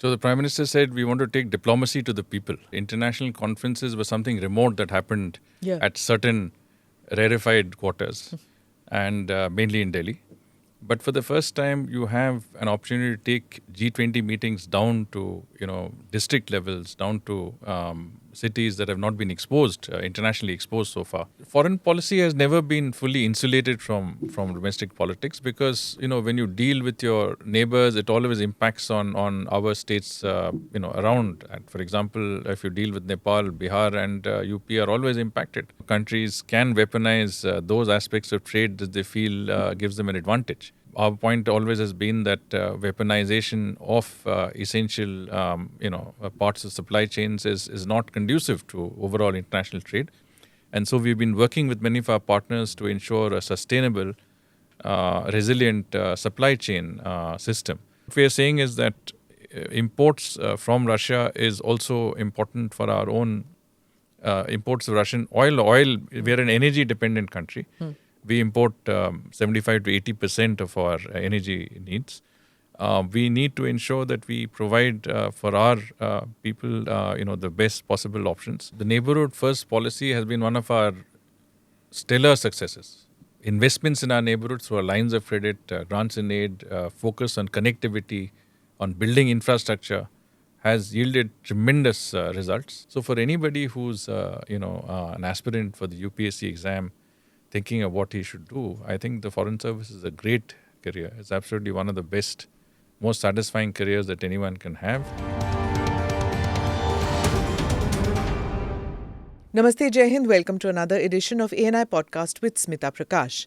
So the Prime Minister said we want to take diplomacy to the people. International conferences were something remote that happened at certain rarefied quarters and mainly in Delhi. But for the first time, you have an opportunity to take G20 meetings down to, district levels, down to cities that have not been exposed, internationally exposed so far. Foreign policy has never been fully insulated from domestic politics because, when you deal with your neighbors, it always impacts on our states, around. And for example, if you deal with Nepal, Bihar and UP are always impacted. Countries can weaponize those aspects of trade that they feel gives them an advantage. Our point always has been that weaponization of essential, parts of supply chains is not conducive to overall international trade. And so we've been working with many of our partners to ensure a sustainable, resilient supply chain system. What we are saying is that imports from Russia is also important for our own imports of Russian oil. We are an energy-dependent country. We import 75 to 80% of our energy needs. We need to ensure that we provide for our people, the best possible options. The neighborhood first policy has been one of our stellar successes. Investments in our neighborhoods through our lines of credit, grants and aid, focus on connectivity, on building infrastructure, has yielded tremendous results. So for anybody who's, an aspirant for the UPSC exam, thinking of what he should do, I think the Foreign Service is a great career. It's absolutely one of the best, most satisfying careers that anyone can have. Namaste, Jai Hind. Welcome to another edition of ANI Podcast with Smita Prakash.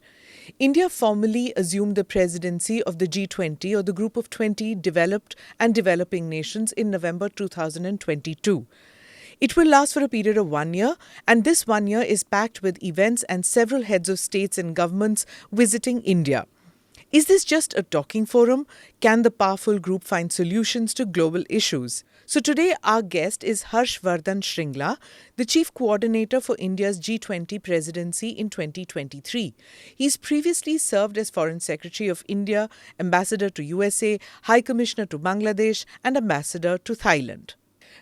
India formally assumed the presidency of the G20 or the Group of 20 developed and developing nations in November 2022. It will last for a period of 1 year, and this 1 year is packed with events and several heads of states and governments visiting India. Is this just a talking forum? Can the powerful group find solutions to global issues? So today our guest is Harsh Vardhan Shringla, the Chief Coordinator for India's G20 presidency in 2023. He's previously served as Foreign Secretary of India, Ambassador to USA, High Commissioner to Bangladesh and Ambassador to Thailand.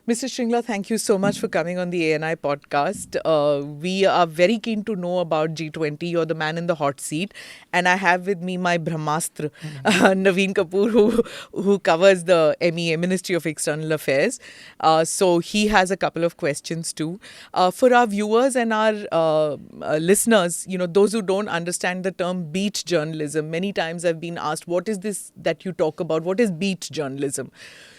Mr. Shringla, thank you so much for coming on the ANI podcast. We are very keen to know about G20. You're the man in the hot seat. And I have with me my Brahmastra, Naveen Kapoor, who covers the MEA, Ministry of External Affairs. So he has a couple of questions too. For our viewers and our listeners, those who don't understand the term beat journalism, many times I've been asked, what is this that you talk about? What is beat journalism?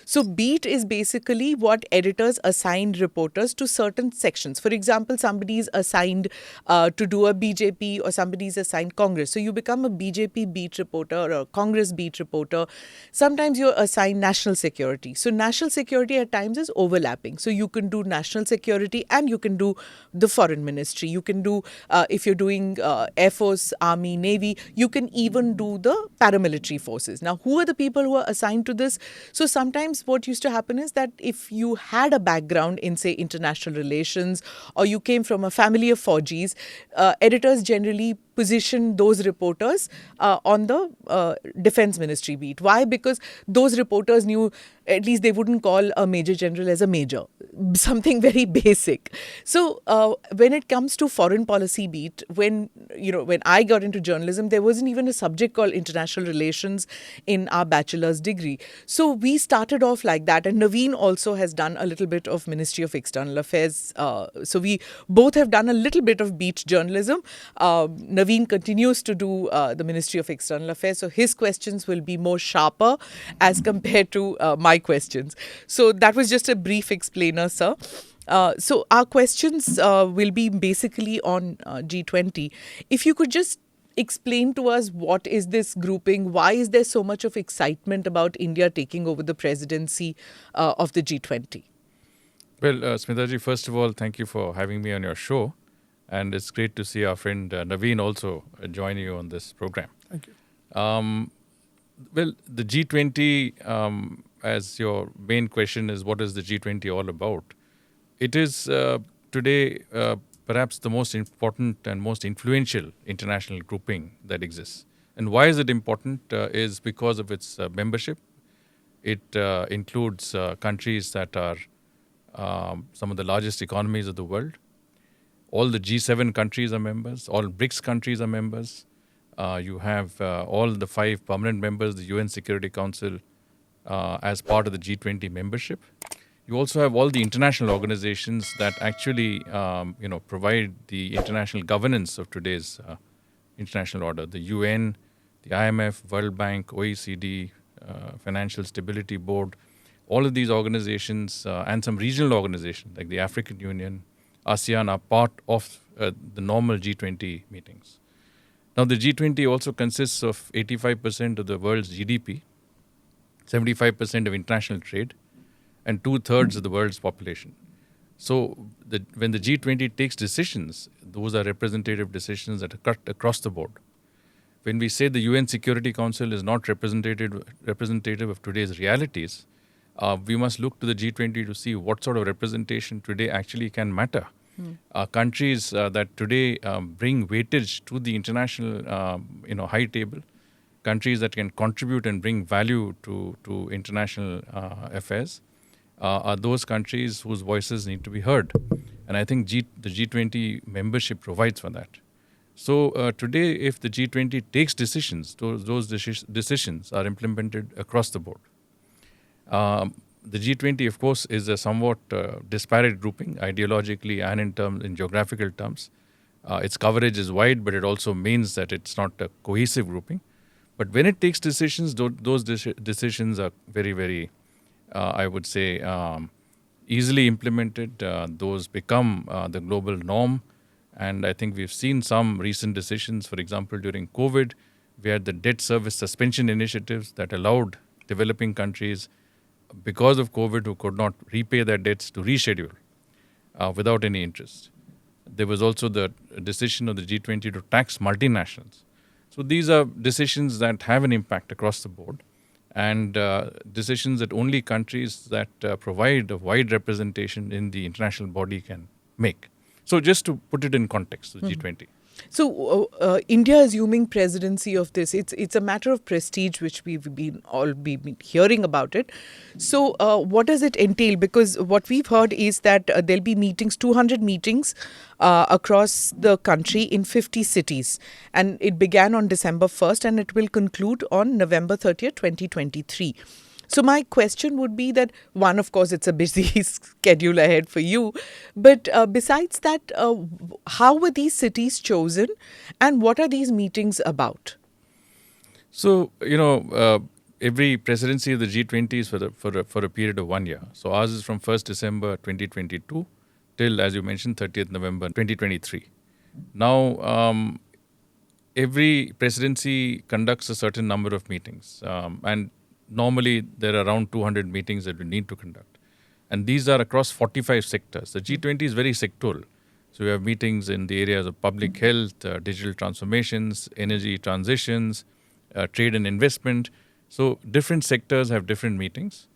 So beat is basically what editors assign reporters to certain sections. For example, somebody is assigned to do a BJP or somebody is assigned Congress. So you become a BJP beat reporter or a Congress beat reporter. Sometimes you're assigned national security. So national security at times is overlapping. So you can do national security and you can do the foreign ministry. You can do, if you're doing Air Force, Army, Navy, you can even do the paramilitary forces. Now, who are the people who are assigned to this? So sometimes what used to happen is that if you had a background in, say, international relations, or you came from a family of Fauji's, editors generally position those reporters on the defense ministry beat. Why? Because those reporters knew at least they wouldn't call a major general as a major, something very basic. So when it comes to foreign policy beat, when I got into journalism, there wasn't even a subject called international relations in our bachelor's degree. So we started off like that. And Naveen also has done a little bit of Ministry of External Affairs. So we both have done a little bit of beat journalism. Naveen continues to do the Ministry of External Affairs. So his questions will be more sharper as compared to my questions. So that was just a brief explainer, sir. So our questions will be basically on G20. If you could just explain to us what is this grouping? Why is there so much of excitement about India taking over the presidency of the G20? Well, Smitaji, first of all, thank you for having me on your show. And it's great to see our friend Naveen also join you on this program. Thank you. Well, the G20, as your main question is, what is the G20 all about? It is today perhaps the most important and most influential international grouping that exists. And why is it important is because of its membership. It includes countries that are some of the largest economies of the world. All the G7 countries are members. All BRICS countries are members. You have all the 5 permanent members of the UN Security Council as part of the G20 membership. You also have all the international organizations that actually, provide the international governance of today's international order. The UN, the IMF, World Bank, OECD, Financial Stability Board, all of these organizations and some regional organizations like the African Union, ASEAN are part of the normal G20 meetings. Now, the G20 also consists of 85% of the world's GDP, 75% of international trade, and 2/3 of the world's population. So, when the G20 takes decisions, those are representative decisions that are cut across the board. When we say the UN Security Council is not representative of today's realities, we must look to the G20 to see what sort of representation today actually can matter. Countries that today bring weightage to the international high table, countries that can contribute and bring value to international affairs, are those countries whose voices need to be heard. And I think the G20 membership provides for that. So today, if the G20 takes decisions, those decisions are implemented across the board. The G20, of course, is a somewhat disparate grouping, ideologically and in geographical terms. Its coverage is wide, but it also means that it's not a cohesive grouping. But when it takes decisions, those decisions are very, very, I would say, easily implemented. Those become the global norm. And I think we've seen some recent decisions. For example, during COVID, we had the debt service suspension initiatives that allowed developing countries, because of COVID, who could not repay their debts, to reschedule without any interest. There was also the decision of the G20 to tax multinationals. So these are decisions that have an impact across the board, and decisions that only countries that provide a wide representation in the international body can make. So just to put it in context, the G20. So India assuming presidency of this, it's a matter of prestige, which we've been hearing about it. So what does it entail? Because what we've heard is that there'll be meetings, 200 meetings across the country in 50 cities. And it began on December 1st and it will conclude on November 30th, 2023. So my question would be that, one, of course, it's a busy schedule ahead for you. But besides that, how were these cities chosen and what are these meetings about? So, every presidency of the G20 is for a period of 1 year. So ours is from 1st December 2022 till, as you mentioned, 30th November 2023. Now, every presidency conducts a certain number of meetings. And normally, there are around 200 meetings that we need to conduct. And these are across 45 sectors. The G20 is very sectoral. So we have meetings in the areas of public health, digital transformations, energy transitions, trade and investment. So different sectors have different meetings,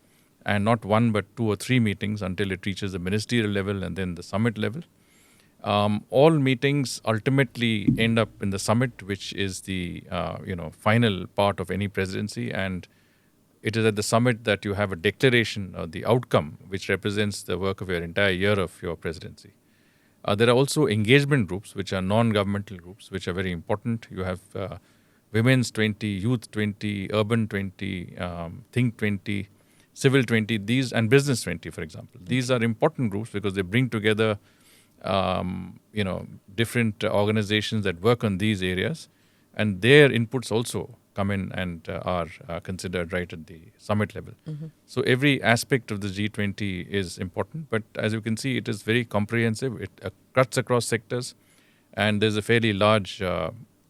and not one but 2 or 3 meetings until it reaches the ministerial level and then the summit level. All meetings ultimately end up in the summit, which is the final part of any presidency, and it is at the summit that you have a declaration of the outcome, which represents the work of your entire year of your presidency. There are also engagement groups, which are non-governmental groups, which are very important. You have Women's 20, Youth 20, Urban 20, Think 20, Civil 20, these, and Business 20, for example. These are important groups because they bring together, different organizations that work on these areas, and their inputs also come in and are considered right at the summit level. So every aspect of the G20 is important, but as you can see, it is very comprehensive. It cuts across sectors, and there's a fairly large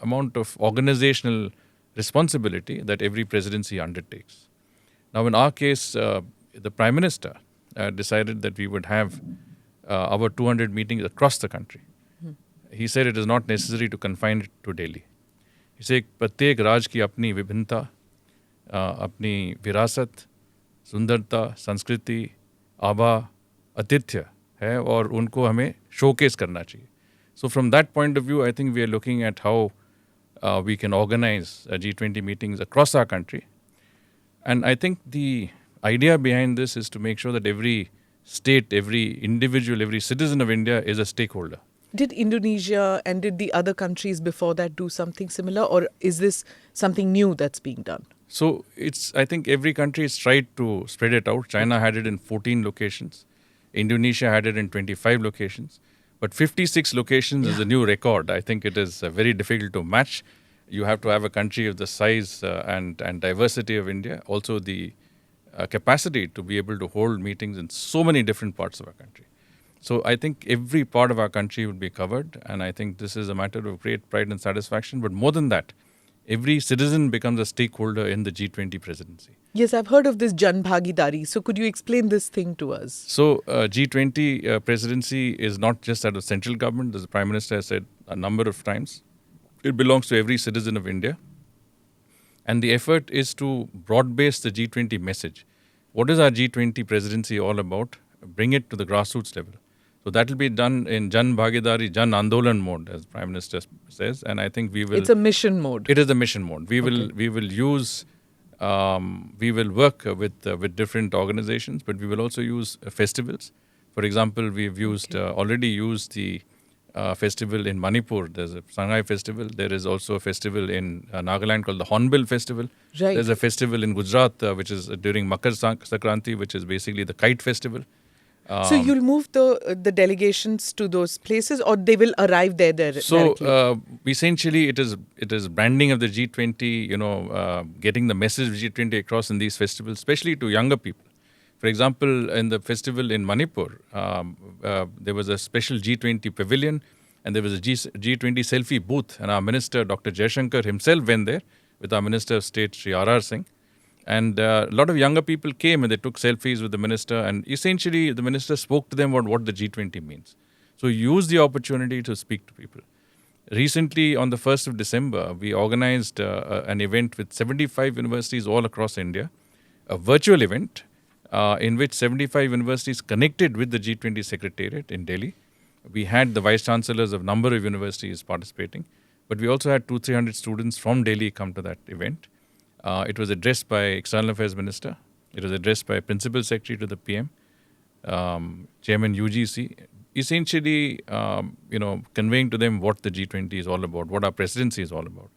amount of organizational responsibility that every presidency undertakes. Now, in our case, the Prime Minister decided that we would have our 200 meetings across the country. He said it is not necessary to confine it to Delhi. इसे प्रत्येक राज्य की अपनी विभिन्नता, अपनी विरासत, सुंदरता, संस्कृति, आभा, आतिथ्य है और उनको हमें शोकेस करना चाहिए. So from that point of view, I think we are looking at how we can organize G20 meetings across our country. And I think the idea behind this is to make sure that every state, every individual, every citizen of India is a stakeholder. Did Indonesia and did the other countries before that do something similar, or is this something new that's being done? So I think every country has tried to spread it out. China had it in 14 locations. Indonesia had it in 25 locations. But 56 locations is a new record. I think it is very difficult to match. You have to have a country of the size and diversity of India. Also the capacity to be able to hold meetings in so many different parts of our country. So I think every part of our country would be covered. And I think this is a matter of great pride and satisfaction. But more than that, every citizen becomes a stakeholder in the G20 presidency. Yes, I've heard of this Jan Bhagidari. So could you explain this thing to us? So G20 presidency is not just at the central government, as the Prime Minister has said a number of times. It belongs to every citizen of India. And the effort is to broad-base the G20 message. What is our G20 presidency all about? Bring it to the grassroots level. So that will be done in Jan Bhagidari, Jan Andolan mode, as Prime Minister says. And I think we will... It's a mission mode. It is a mission mode. We will use... we will work with different organizations, but we will also use festivals. For example, we've already used the festival in Manipur. There's a Sangay festival. There is also a festival in Nagaland called the Hornbill Festival. Right. There's a festival in Gujarat, which is during Makar Sankranti, which is basically the kite festival. So you'll move the delegations to those places, or they will arrive there directly? So essentially, it is branding of the G20. Getting the message of G20 across in these festivals, especially to younger people. For example, in the festival in Manipur, there was a special G20 pavilion, and there was a G20 selfie booth, and our minister, Dr. Jaishankar himself, went there with our Minister of State, Sri R.R. Singh. And a lot of younger people came and they took selfies with the minister, and essentially the minister spoke to them about what the G20 means. So use the opportunity to speak to people. Recently, on the 1st of December, we organized an event with 75 universities all across India, a virtual event in which 75 universities connected with the G20 Secretariat in Delhi. We had the vice chancellors of a number of universities participating, but we also had 200-300 students from Delhi come to that event. It was addressed by External Affairs Minister. It was addressed by Principal Secretary to the PM, Chairman UGC. Essentially, conveying to them what the G20 is all about, what our presidency is all about,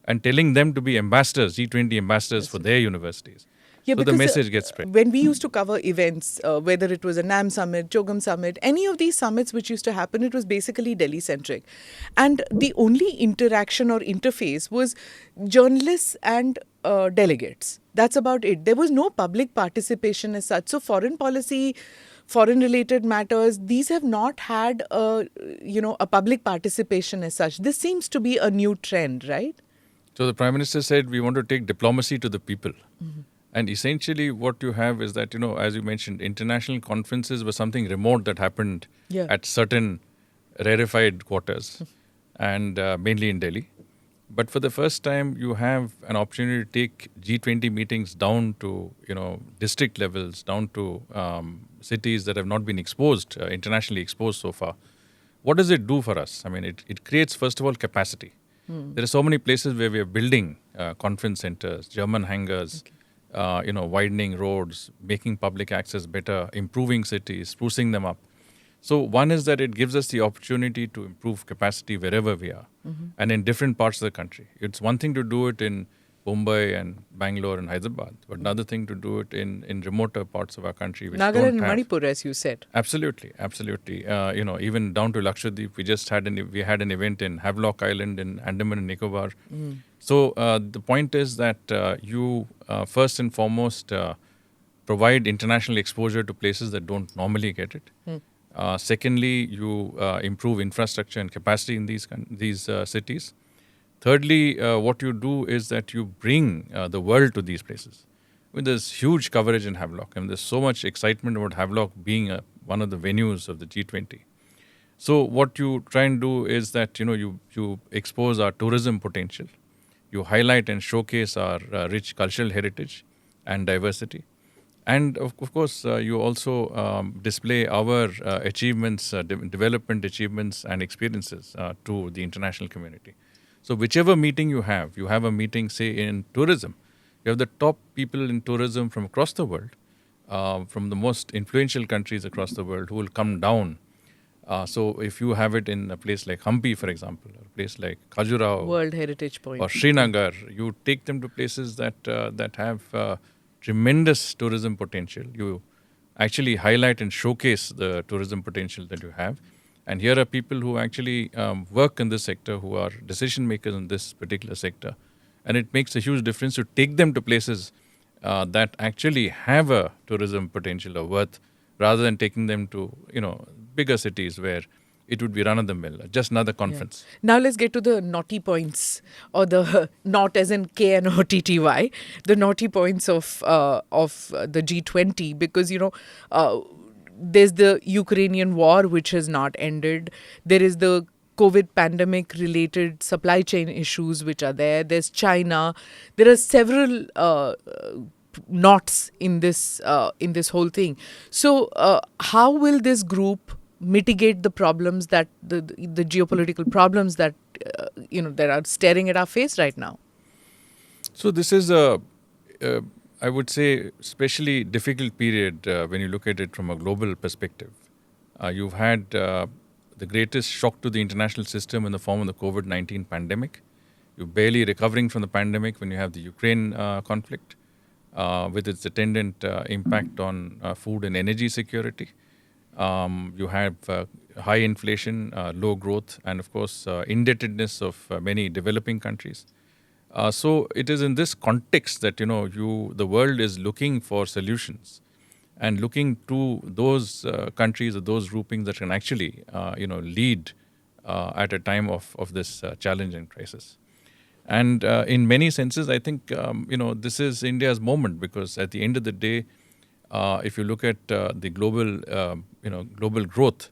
and telling them to be ambassadors, G20 ambassadors for their universities. Yeah, so the message gets spread. When we used to cover events, whether it was a NAM summit, Chogam summit, any of these summits which used to happen, it was basically Delhi-centric. And the only interaction or interface was journalists and delegates. That's about it. There was no public participation as such. So foreign policy, foreign-related matters, these have not had a public participation as such. This seems to be a new trend, right? So the Prime Minister said we want to take diplomacy to the people. Mm-hmm. And essentially what you have is that, as you mentioned, international conferences were something remote that happened at certain rarefied quarters and mainly in Delhi. But for the first time, you have an opportunity to take G20 meetings down to, district levels, down to cities that have not been exposed, internationally exposed so far. What does it do for us? I mean, it creates, first of all, capacity. There are so many places where we are building conference centers, German hangars, widening roads, making public access better, improving cities, sprucing them up. So one is that it gives us the opportunity to improve capacity wherever we are and in different parts of the country. It's one thing to do it in Mumbai and Bangalore and Hyderabad, but another thing to do it in remoter parts of our country. Nagaland and Manipur, as you said. Absolutely. Even down to Lakshadweep, we had an event in Havelock Island in Andaman and Nicobar. So the point is that you first and foremost provide international exposure to places that don't normally get it. Secondly, you improve infrastructure and capacity in these cities. Thirdly, what you do is that you bring the world to these places. I mean, there's huge coverage in Havelock, and there's so much excitement about Havelock being one of the venues of the G20. So what you try and do is that you expose our tourism potential, you highlight and showcase our rich cultural heritage and diversity. And of course, you also display our achievements, development achievements and experiences to the international community. So whichever meeting you have a meeting, say, in tourism. You have the top people in tourism from across the world. from the most influential countries across the world who will come down. So if you have it in a place like Hampi, for example, or a place like Khajuraho, World Heritage Point, or Srinagar, you take them to places that have tremendous tourism potential. You actually highlight and showcase the tourism potential that you have. And here are people who actually work in this sector, who are decision makers in this particular sector. And it makes a huge difference to take them to places that actually have a tourism potential or worth, rather than taking them to, bigger cities where it would be run of the mill, just another conference. Yeah. Now let's get to the naughty points, or the not as in KNOTTY, the naughty points of the G20, because there's the Ukrainian war, which has not ended. There is the COVID pandemic related supply chain issues which are there. There's China. There are several knots in this whole thing. So how will this group mitigate the problems that the geopolitical problems that that are staring at our face right now? So this is I would say, especially difficult period when you look at it from a global perspective. You've had the greatest shock to the international system in the form of the COVID-19 pandemic. You're barely recovering from the pandemic when you have the Ukraine conflict with its attendant impact on food and energy security. You have high inflation, low growth, and of course, indebtedness of many developing countries. So it is in this context that the world is looking for solutions, and looking to those countries or those groupings that can actually lead at a time of this challenge and crisis. And in many senses, I think this is India's moment, because at the end of the day, if you look at the global growth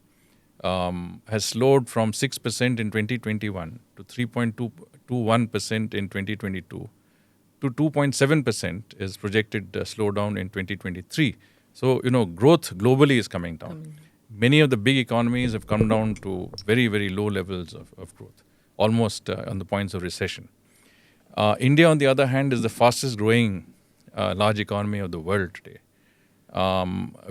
has slowed from 6% in 2021 to 3.21% in 2022 to 2.7% is projected slowdown in 2023. So, growth globally is coming down. Many of the big economies have come down to very, very low levels of growth, almost on the points of recession. India, on the other hand, is the fastest growing large economy of the world today.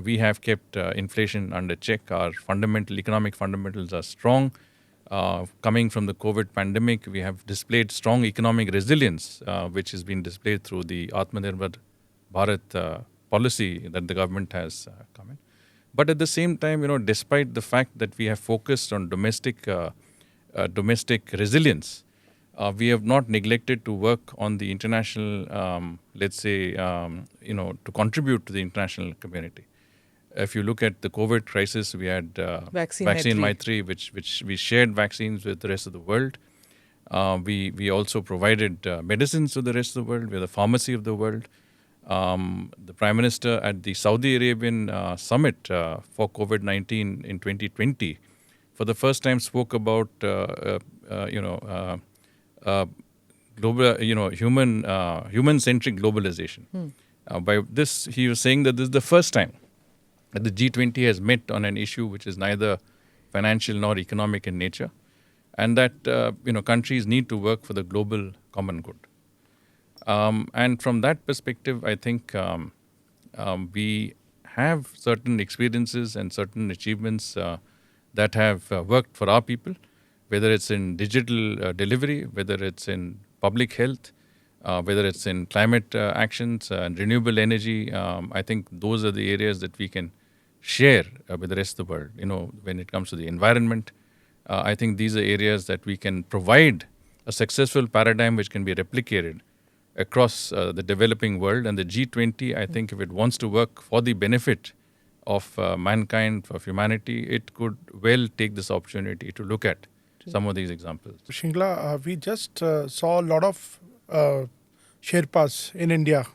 We have kept inflation under check. Our economic fundamentals are strong. Coming from the COVID pandemic, we have displayed strong economic resilience, which has been displayed through the Atmanirbhar Bharat policy that the government has come in. But at the same time, despite the fact that we have focused on domestic resilience, we have not neglected to work on the international, to contribute to the international community. If you look at the COVID crisis, we had Vaccine Maitri, which we shared vaccines with the rest of the world. We also provided medicines to the rest of the world. We're the pharmacy of the world. The Prime Minister at the Saudi Arabian summit for COVID-19 in 2020, for the first time spoke about global, human-centric globalization. By this, he was saying that this is the first time that the G20 has met on an issue which is neither financial nor economic in nature, and that countries need to work for the global common good. And from that perspective, I think we have certain experiences and certain achievements that have worked for our people, whether it's in digital delivery, whether it's in public health, whether it's in climate actions and renewable energy. I think those are the areas that we can share with the rest of the world. When it comes to the environment, I think these are areas that we can provide a successful paradigm which can be replicated across the developing world. And the G20, I think, if it wants to work for the benefit of mankind, of humanity, it could well take this opportunity to look at some of these examples. Shingla, we just saw a lot of Sherpas in India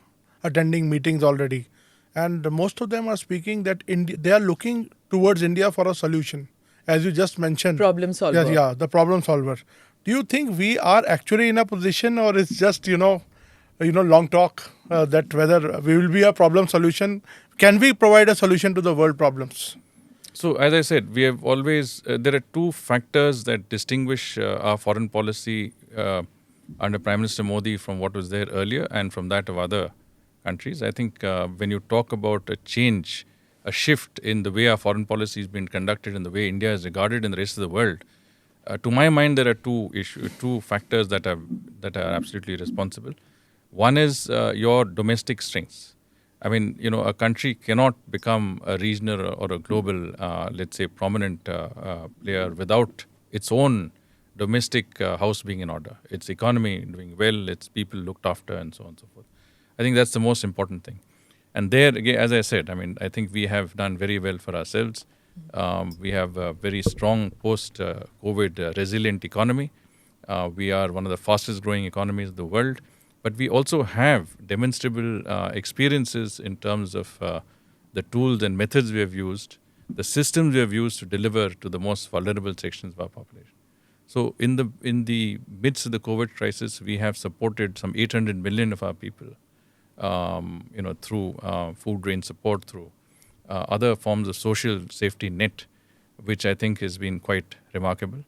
attending meetings already. And most of them are speaking that they are looking towards India for a solution. As you just mentioned. Problem solver. Yeah, the problem solver. Do you think we are actually in a position, or it's just, long talk that whether we will be a problem solution? Can we provide a solution to the world problems? So, as I said, we have always, there are two factors that distinguish our foreign policy under Prime Minister Modi from what was there earlier and from that of other countries. I think when you talk about a change, a shift in the way our foreign policy has been conducted and the way India is regarded in the rest of the world, to my mind, there are two factors that are absolutely responsible. One is your domestic strengths. I mean, a country cannot become a regional or a global, let's say, prominent player without its own domestic house being in order, its economy doing well, its people looked after, and so on and so forth. I think that's the most important thing. And there, again, as I said, I mean, I think we have done very well for ourselves. We have a very strong post-COVID resilient economy. We are one of the fastest growing economies of the world. But we also have demonstrable experiences in terms of the tools and methods we have used, the systems we have used to deliver to the most vulnerable sections of our population. So in the midst of the COVID crisis, we have supported some 800 million of our people, through food grain support, through other forms of social safety net, which I think has been quite remarkable.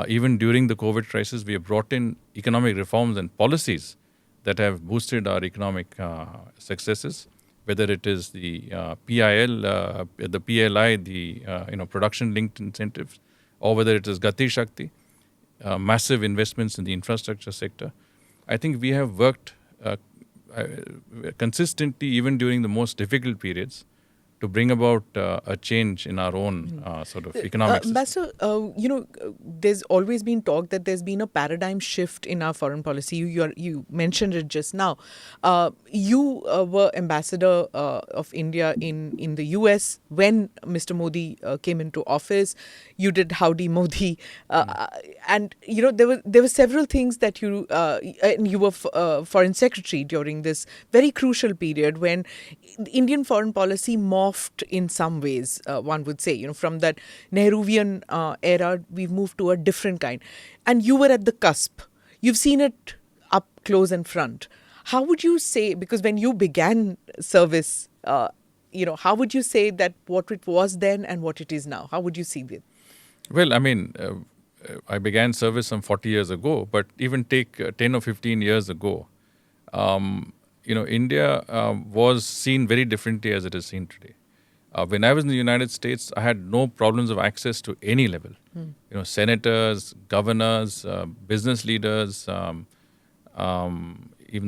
Even during the COVID crisis, we have brought in economic reforms and policies that have boosted our economic successes, whether it is the PIL, the PLI, the production-linked incentives, or whether it is Gati Shakti, massive investments in the infrastructure sector. I think we have worked consistently, even during the most difficult periods, to bring about a change in our own sort of economic system. Ambassador, there's always been talk that there's been a paradigm shift in our foreign policy. You mentioned it just now. You were ambassador of India in the US when Mr. Modi came into office. You did Howdy Modi, and there were several things that and you were foreign secretary during this very crucial period when Indian foreign policy morphed in some ways, one would say. From that Nehruvian era, we've moved to a different kind. And you were at the cusp. You've seen it up close and front. How would you say, because when you began service, how would you say that what it was then and what it is now? How would you see it? Well, I mean, I began service some 40 years ago, but even take 10 or 15 years ago, India was seen very differently as it is seen today. When I was in the United States, I had no problems of access to any level. Senators, governors, business leaders, even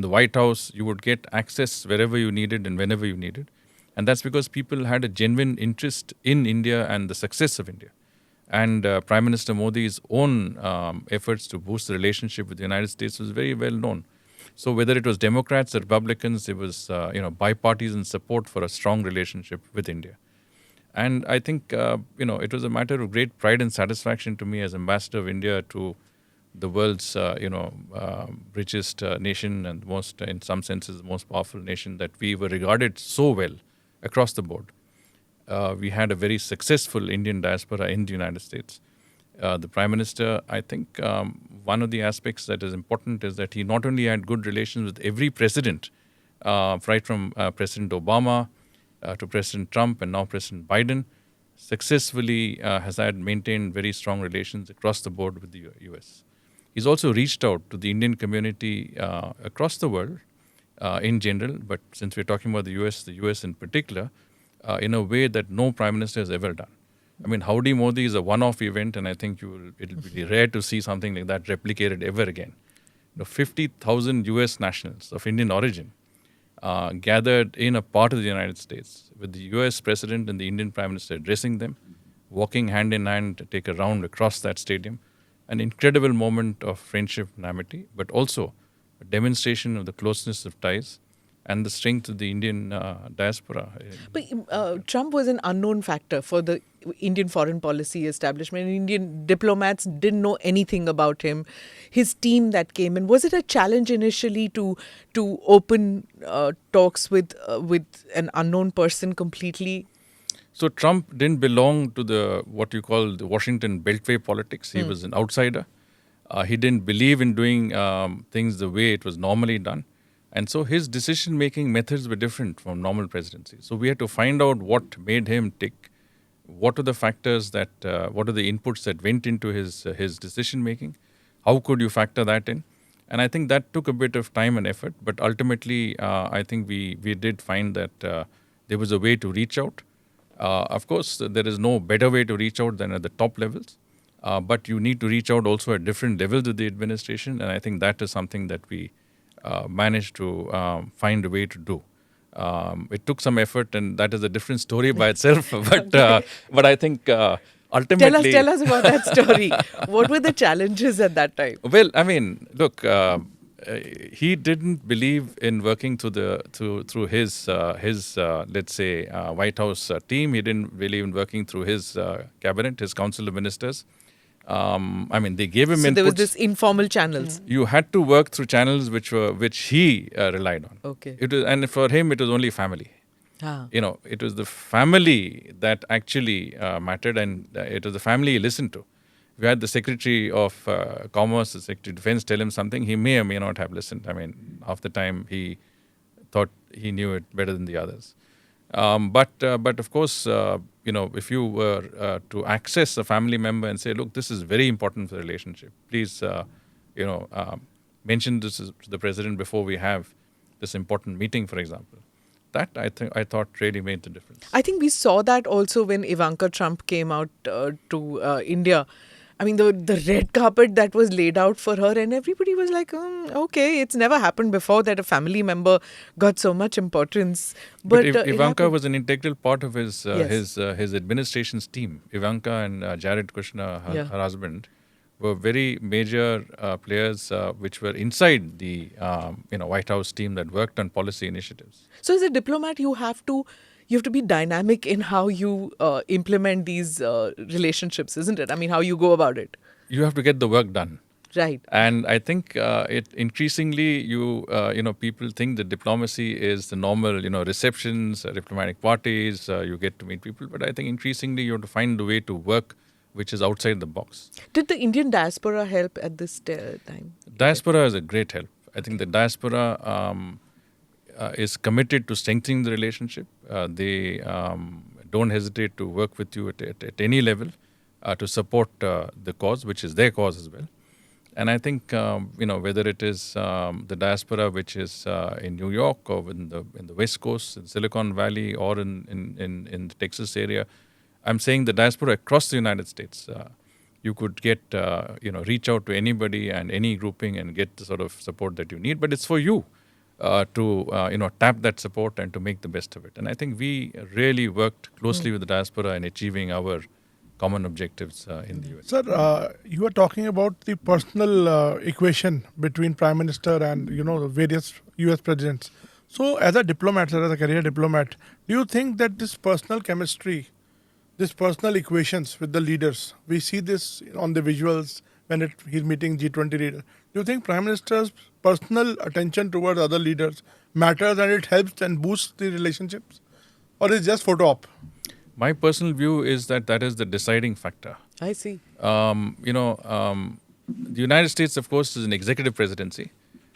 the White House, you would get access wherever you needed and whenever you needed. And that's because people had a genuine interest in India and the success of India. And Prime Minister Modi's own efforts to boost the relationship with the United States was very well known. So whether it was Democrats or Republicans, it was bipartisan support for a strong relationship with India. And I think it was a matter of great pride and satisfaction to me as ambassador of India to the world's richest nation and most, in some senses, the most powerful nation, that we were regarded so well across the board. We had a very successful Indian diaspora in the United States. The Prime Minister, I think one of the aspects that is important is that he not only had good relations with every president, right from President Obama to President Trump and now President Biden, successfully has maintained very strong relations across the board with the US. He's also reached out to the Indian community across the world in general, but since we're talking about the US in particular, in a way that no Prime Minister has ever done. I mean, Howdy Modi is a one-off event, and I think it'll be rare to see something like that replicated ever again. 50,000 US nationals of Indian origin gathered in a part of the United States with the US President and the Indian Prime Minister addressing them, walking hand in hand to take a round across that stadium. An incredible moment of friendship and amity, but also a demonstration of the closeness of ties and the strength of the Indian diaspora. But Trump was an unknown factor for the Indian foreign policy establishment. Indian diplomats didn't know anything about him. His team that came in, was it a challenge initially to open talks with an unknown person completely? So Trump didn't belong to what you call the Washington Beltway politics. He was an outsider. He didn't believe in doing things the way it was normally done. And so his decision-making methods were different from normal presidencies. So we had to find out what made him tick, what are the factors what are the inputs that went into his decision-making, how could you factor that in? And I think that took a bit of time and effort, but ultimately, I think we did find that there was a way to reach out. Of course, there is no better way to reach out than at the top levels, but you need to reach out also at different levels of the administration, and I think that is something that we managed to find a way to do. It took some effort, and that is a different story by itself. But I think ultimately, tell us about that story. What were the challenges at that time? Well, I mean, look, he didn't believe in working through his let's say White House team. He didn't believe in working through his cabinet, his council of ministers. I mean, they gave him inputs. So there was this informal channels. You had to work through channels which he relied on. Okay. And for him, it was only family. It was the family that actually mattered, and it was the family he listened to. If you had the Secretary of Commerce, the Secretary of Defense tell him something, he may or may not have listened. I mean, half the time he thought he knew it better than the others. But of course, if you were to access a family member and say, look, this is very important for the relationship, please, mention this to the president before we have this important meeting, for example. That I thought really made the difference. I think we saw that also when Ivanka Trump came out to India. I mean, the red carpet that was laid out for her, and everybody was like, okay, it's never happened before that a family member got so much importance. But Ivanka was an integral part of his administration's team. Ivanka and Jared Kushner, her husband, were very major players which were inside the White House team that worked on policy initiatives. So as a diplomat, you have to be dynamic in how you implement these relationships, isn't it? I mean, how you go about it. You have to get the work done. Right. And I think it increasingly people think that diplomacy is the normal receptions, diplomatic parties. You get to meet people, but I think increasingly you have to find the way to work which is outside the box. Did the Indian diaspora help at this time? Diaspora is a great help. I think the diaspora is committed to strengthening the relationship. They don't hesitate to work with you at any level to support the cause, which is their cause as well. And I think whether it is the diaspora which is in New York or in the West Coast, in Silicon Valley, or in the Texas area, I'm saying the diaspora across the United States. You could get reach out to anybody and any grouping and get the sort of support that you need. But it's for you to tap that support and to make the best of it. And I think we really worked closely with the diaspora in achieving our common objectives in the US. Sir, you were talking about the personal equation between Prime Minister and the various US presidents. So as a diplomat, sir, as a career diplomat, do you think that this personal chemistry, this personal equations with the leaders, we see this on the visuals when he's meeting G20 leaders. Do you think Prime Minister's personal attention towards other leaders matters and it helps and boosts the relationships? Or is it just photo op? My personal view is that is the deciding factor. I see. The United States, of course, is an executive presidency.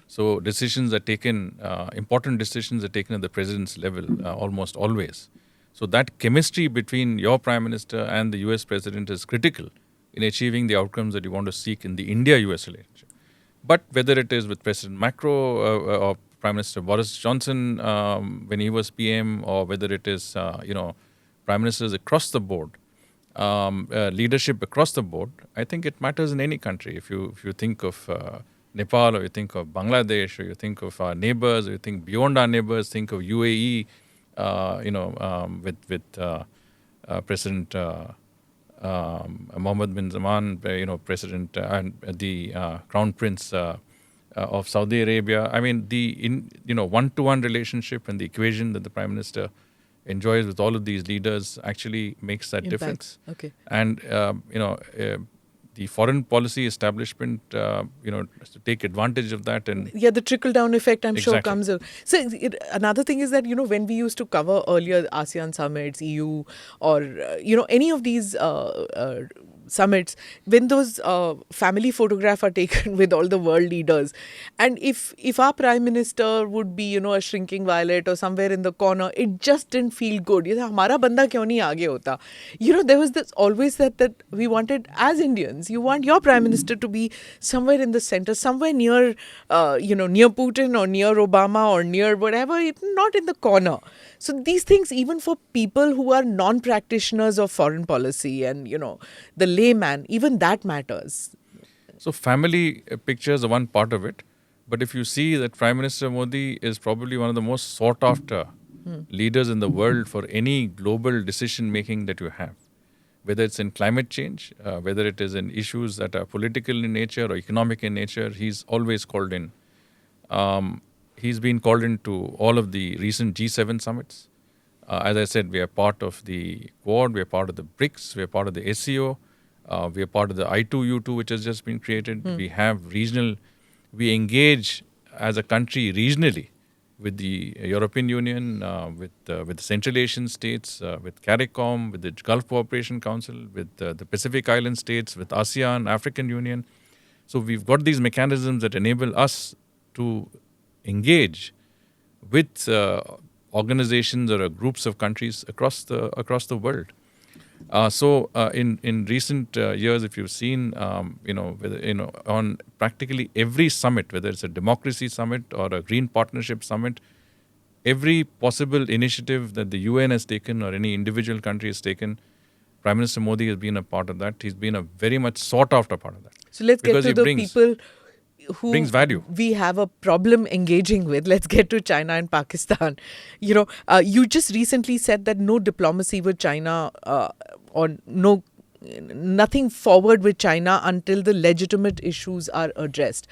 So decisions are taken, important decisions are taken at the president's level almost always. So that chemistry between your Prime Minister and the US President is critical in achieving the outcomes that you want to seek in the India-US relationship. But whether it is with President Macron or Prime Minister Boris Johnson when he was PM, or whether it is, Prime Ministers across the board, leadership across the board, I think it matters in any country. If you think of Nepal, or you think of Bangladesh, or you think of our neighbors, or you think beyond our neighbors, think of UAE, with President Mohammed bin Salman, President and the Crown Prince of Saudi Arabia. I mean, the one-to-one relationship and the equation that the Prime Minister enjoys with all of these leaders actually makes that difference. Okay. And the foreign policy establishment, to take advantage of that. And the trickle-down effect, I'm exactly. sure, comes in. So another thing is that, when we used to cover earlier ASEAN summits, EU, or, any of these summits, when those family photographs are taken with all the world leaders, and if our prime minister would be, a shrinking violet or somewhere in the corner, it just didn't feel good. हमारा बंदा क्यों नहीं आगे होता? There was this always that we wanted, as Indians, you want your prime minister to be somewhere in the center, somewhere near, near Putin or near Obama or near whatever, not in the corner. So these things, even for people who are non-practitioners of foreign policy and, the layman, even that matters. So family pictures are one part of it. But if you see that Prime Minister Modi is probably one of the most sought after leaders in the world for any global decision making that you have, whether it's in climate change, whether it is in issues that are political in nature or economic in nature, he's always called in. He's been called into all of the recent G7 summits. As I said, we are part of the Quad, we are part of the BRICS, we are part of the SCO, we are part of the I2U2, which has just been created. We have regional, we engage as a country regionally with the European Union, with the Central Asian states, with CARICOM, with the Gulf Cooperation Council, with the Pacific Island states, with ASEAN, African Union. So we've got these mechanisms that enable us to engage with organizations or groups of countries across the world. So in recent years, if you've seen, on practically every summit, whether it's a democracy summit or a green partnership summit, every possible initiative that the UN has taken or any individual country has taken, Prime Minister Modi has been a part of that. He's been a very much sought after part of that. So let's get to the people who brings value. We have a problem engaging with. Let's get to China and Pakistan. You just recently said that no diplomacy with China or nothing forward with China until the legitimate issues are addressed.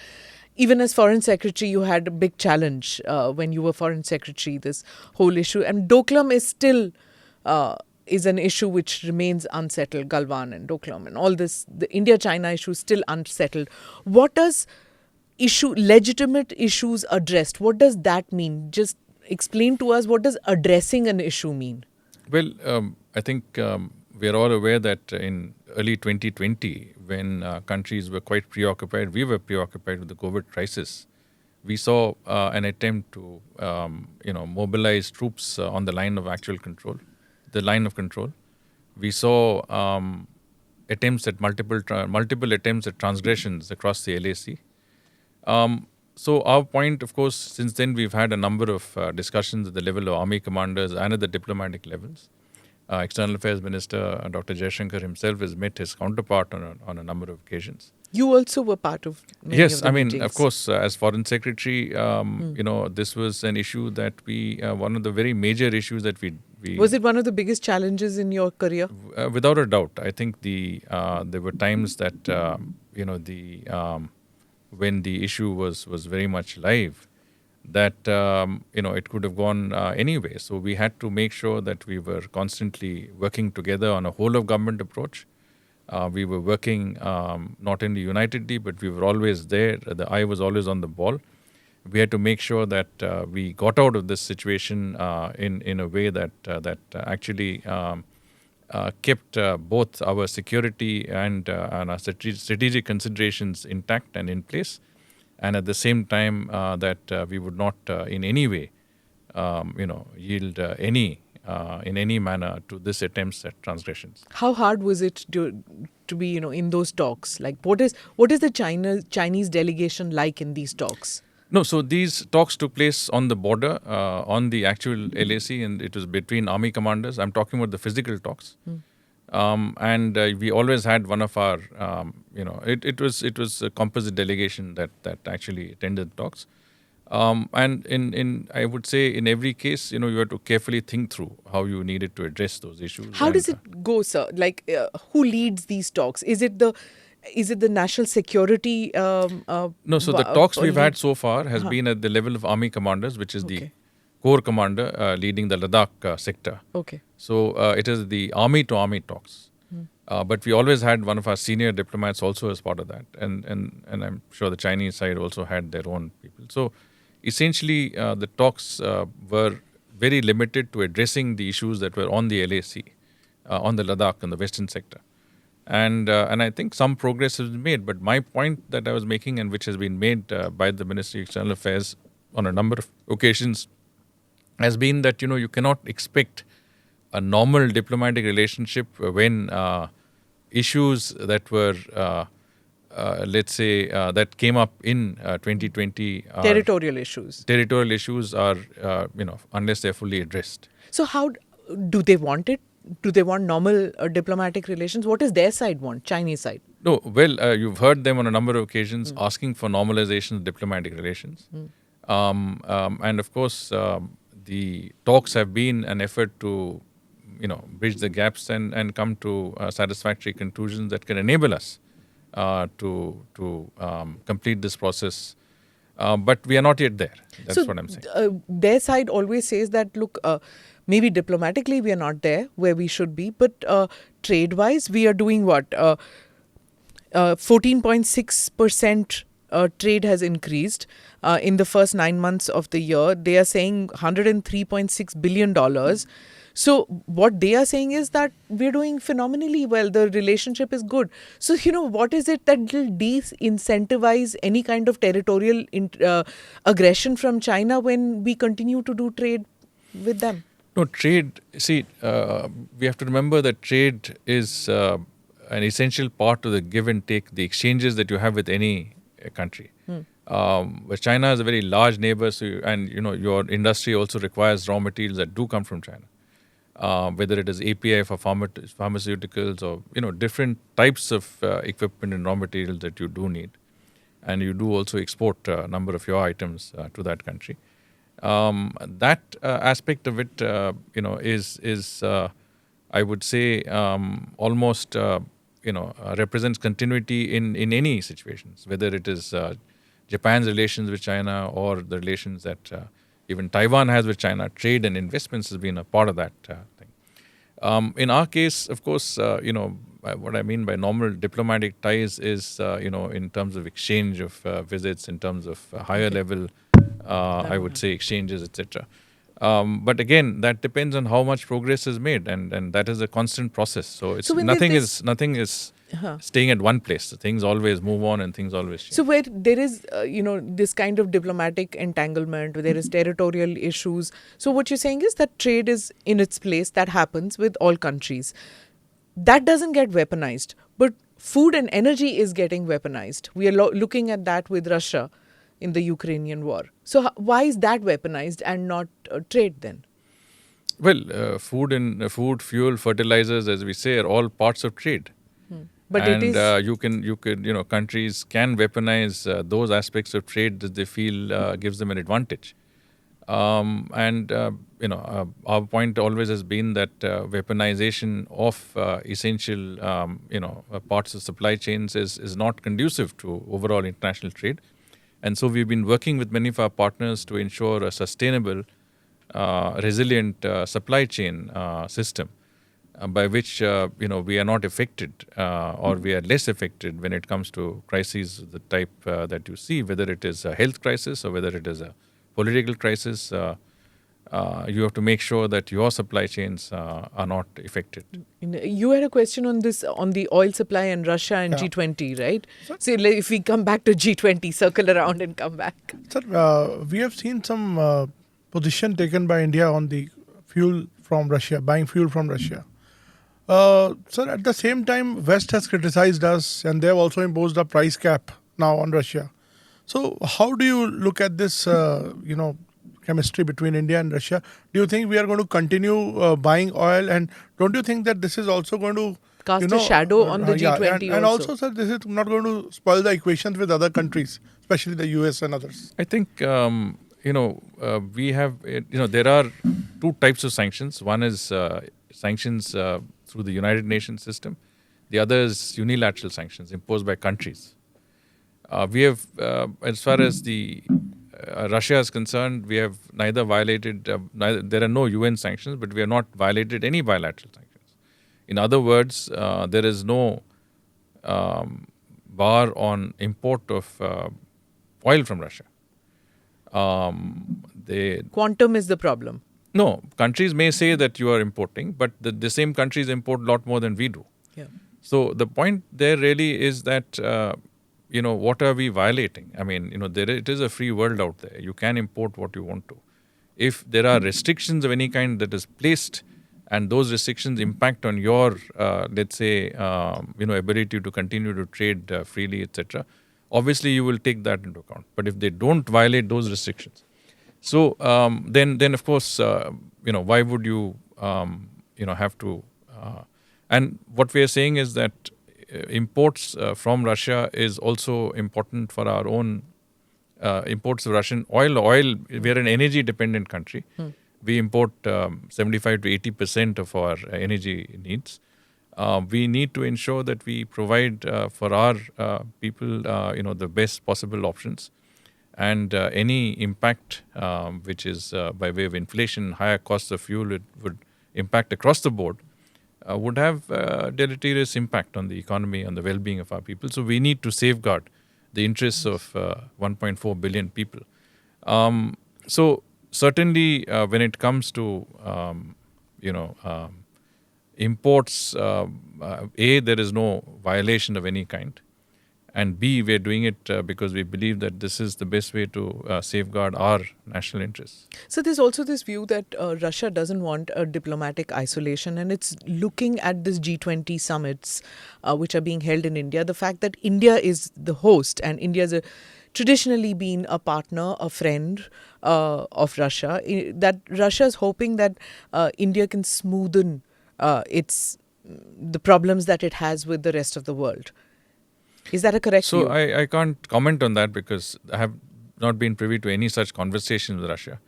Even as Foreign Secretary, you had a big challenge when you were Foreign Secretary, this whole issue. And Doklam is still is an issue which remains unsettled, Galwan and Doklam and all this. The India-China issue is still unsettled. What does legitimate issues addressed, what does that mean? Just explain to us, what does addressing an issue mean? Well, I think we are all aware that in early 2020, when countries were quite preoccupied, we were preoccupied with the COVID crisis. We saw an attempt to, mobilize troops on the line of actual control, the line of control. We saw attempts at multiple attempts at transgressions across the LAC. So our point, of course, since then we've had a number of discussions at the level of army commanders and at the diplomatic levels. External Affairs Minister Dr. Jaishankar himself has met his counterpart on a number of occasions. You also were part of many of the meetings. Of course, as Foreign Secretary, this was an issue that one of the very major issues that we Was it one of the biggest challenges in your career? Without a doubt. I think there were times that, when the issue was very much live, that it could have gone anyway. So we had to make sure that we were constantly working together on a whole of government approach. We were working not only unitedly, but we were always there. The eye was always on the ball. We had to make sure that we got out of this situation in a way that actually kept both our security and our strategic considerations intact and in place, and at the same time that we would not in any way, yield in any manner to this attempts at transgressions. How hard was it to be, in those talks? Like, what is the Chinese delegation like in these talks? No, so these talks took place on the border, on the actual LAC, and it was between army commanders. I'm talking about the physical talks. And we always had one of our, it was a composite delegation that actually attended talks. And in I would say in every case, you had to carefully think through how you needed to address those issues. How does it go, sir? Like, who leads these talks? Is it the national security? No, so the talks we've had so far has been at the level of army commanders, which is the corps commander leading the Ladakh sector. Okay. So it is the army to army talks. But we always had one of our senior diplomats also as part of that. And I'm sure the Chinese side also had their own people. So essentially the talks were very limited to addressing the issues that were on the LAC, on the Ladakh and the western sector. And I think some progress has been made. But my point that I was making, and which has been made by the Ministry of External Affairs on a number of occasions, has been that you cannot expect a normal diplomatic relationship when issues that were let's say that came up in 2020 Territorial issues. Territorial issues are unless they're fully addressed. So how do they want it? Do they want normal diplomatic relations? What does their side want, Chinese side? No, well, you've heard them on a number of occasions asking for normalization of diplomatic relations. And of course, the talks have been an effort to, bridge the gaps and come to satisfactory conclusions that can enable us to complete this process. But we are not yet there. That's what I'm saying. Their side always says that, look, maybe diplomatically we are not there where we should be, but trade-wise we are doing what? 14.6% trade has increased in the first 9 months of the year. They are saying $103.6 billion. So what they are saying is that we're doing phenomenally well. The relationship is good. So, what is it that will de-incentivize any kind of territorial aggression from China when we continue to do trade with them? No, trade, see, we have to remember that trade is an essential part of the give and take, the exchanges that you have with any country. But China is a very large neighbor, and your industry also requires raw materials that do come from China. Whether it is API for pharmaceuticals or different types of equipment and raw materials that you do need, and you do also export a number of your items to that country. That aspect of it, is I would say almost represents continuity in any situations, whether it is Japan's relations with China or the relations that even Taiwan has with China. Trade and investments has been a part of that thing. In our case, of course, what I mean by normal diplomatic ties is, in terms of exchange of visits, in terms of higher level, I would say exchanges, etc. But again, that depends on how much progress is made, and that is a constant process. So it's nothing is staying at one place. Things always move on and things always change. So where there is, this kind of diplomatic entanglement, where there is territorial issues. So what you're saying is that trade is in its place. That happens with all countries. That doesn't get weaponized. But food and energy is getting weaponized. We are looking at that with Russia in the Ukrainian war. So why is that weaponized and not trade then? Well, food, fuel, fertilizers, as we say, are all parts of trade. But and it is you could countries can weaponize those aspects of trade that they feel gives them an advantage. Our point always has been that weaponization of essential parts of supply chains is not conducive to overall international trade. And so we've been working with many of our partners to ensure a sustainable, resilient supply chain system by which we are not affected or we are less affected when it comes to crises of the type that you see, whether it is a health crisis or whether it is a political crisis. You have to make sure that your supply chains are not affected. You had a question on this, on the oil supply and Russia and G20, right? So if we come back to G20, circle around and come back. Sir, we have seen some position taken by India on the fuel from Russia, buying fuel from Russia. Sir, at the same time, West has criticized us and they have also imposed a price cap now on Russia. So how do you look at this, chemistry between India and Russia? Do you think we are going to continue buying oil? And don't you think that this is also going to cast a shadow on the G20 and also, sir, this is not going to spoil the equations with other countries, especially the US and others? I think, we have, there are two types of sanctions. One is sanctions through the United Nations system. The other is unilateral sanctions imposed by countries. We have, as far as the Russia is concerned, we have neither violated, there are no UN sanctions, but we have not violated any bilateral sanctions. In other words, there is no bar on import of oil from Russia. Quantum is the problem. No, countries may say that you are importing, but the same countries import a lot more than we do. Yeah. So the point there really is that, what are we violating? I mean, it is a free world out there. You can import what you want to. If there are restrictions of any kind that is placed, and those restrictions impact on your, let's say, ability to continue to trade freely, etc., obviously you will take that into account. But if they don't violate those restrictions, so then of course, why would you, have to? And what we are saying is that imports from Russia is also important for our own imports of Russian oil. We are an energy-dependent country. We import 75 to 80% of our energy needs. We need to ensure that we provide for our people, the best possible options. And any impact, which is by way of inflation, higher costs of fuel, it would impact across the board, would have deleterious impact on the economy and the well-being of our people. So we need to safeguard the interests of 1.4 billion people. So certainly, when it comes to imports, there is no violation of any kind, and B, we are doing it because we believe that this is the best way to safeguard our national interests. So there's also this view that Russia doesn't want a diplomatic isolation, and it's looking at this G20 summits which are being held in India. The fact that India is the host, and India's traditionally been a partner, a friend of Russia, that Russia is hoping that India can smoothen the problems that it has with the rest of the world. Is that a correct view? So I can't comment on that because I have not been privy to any such conversation with Russia.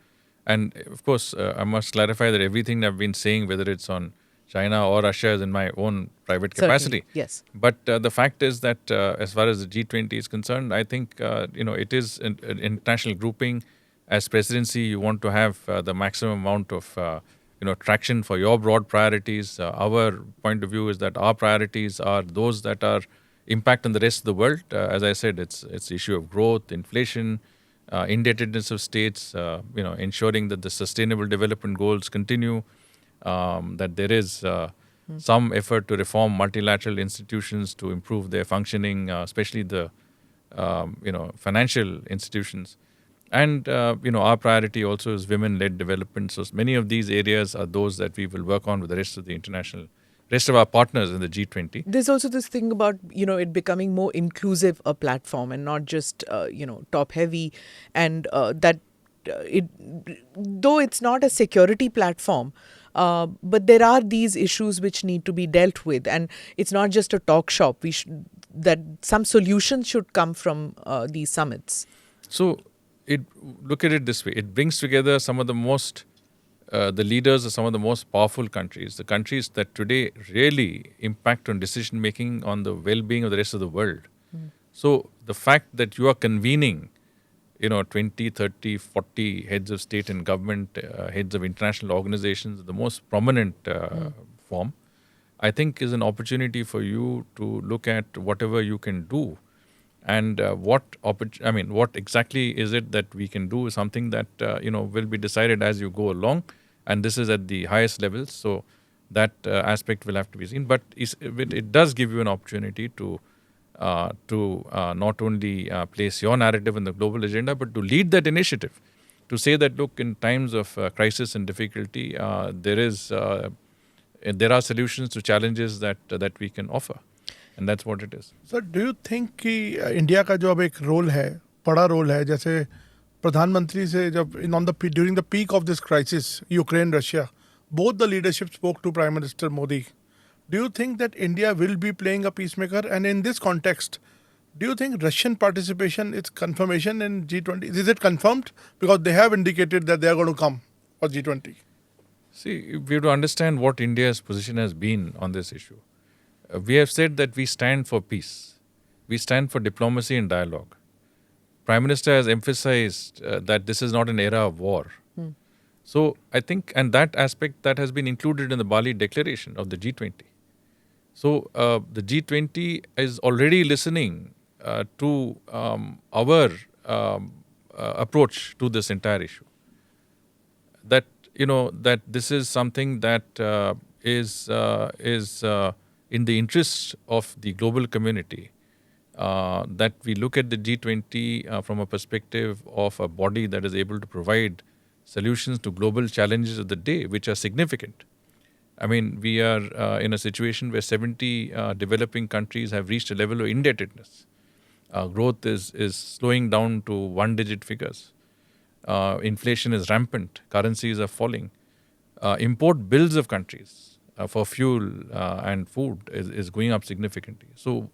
And of course, I must clarify that everything I've been saying, whether it's on China or Russia, is in my own private capacity. Certainly, yes. But the fact is that as far as the G20 is concerned, I think it is an international grouping. As presidency, you want to have the maximum amount of traction for your broad priorities. Our point of view is that our priorities are those that are impact on the rest of the world. As I said, it's the issue of growth, inflation, indebtedness of states, ensuring that the sustainable development goals continue, that there is some effort to reform multilateral institutions to improve their functioning, especially the financial institutions. And our priority also is women-led development. So many of these areas are those that we will work on with the rest of our partners in the G20. There's also this thing about, it becoming more inclusive a platform and not just, top heavy, and that though it's not a security platform, but there are these issues which need to be dealt with, and it's not just a talk shop. That some solutions should come from these summits. So look at it this way. It brings together some of the most the leaders of some of the most powerful countries, the countries that today really impact on decision making on the well-being of the rest of the world. So the fact that you are convening, 20, 30, 40 heads of state and government, heads of international organizations, the most prominent form, I think is an opportunity for you to look at whatever you can do. And what exactly is it that we can do is something that, will be decided as you go along. And this is at the highest levels. So that aspect will have to be seen. But it does give you an opportunity to not only place your narrative in the global agenda, but to lead that initiative. To say that, look, in times of crisis and difficulty, there are solutions to challenges that we can offer. And that's what it is. So do you think कि India का जो अब एक role है, बड़ा role है, जैसे प्रधानमंत्री से जब during the peak of this crisis, Ukraine, Russia, both the leadership spoke to Prime Minister Modi. Do you think that India will be playing a peacemaker? And in this context, do you think Russian participation, its confirmation in G20, is it confirmed? Because they have indicated that they are going to come for G20. See, we have to understand what India's position has been on this issue. We have said that we stand for peace. We stand for diplomacy and dialogue. Prime Minister has emphasized that this is not an era of war. So I think, and that aspect that has been included in the Bali Declaration of the G20. So the G20 is already listening to our approach to this entire issue. That that this is something that is in the interest of the global community, that we look at the G20 from a perspective of a body that is able to provide solutions to global challenges of the day, which are significant. I mean, we are in a situation where 70 developing countries have reached a level of indebtedness. Growth is slowing down to one-digit figures. Inflation is rampant. Currencies are falling. Import bills of countries for fuel and food is going up significantly. So,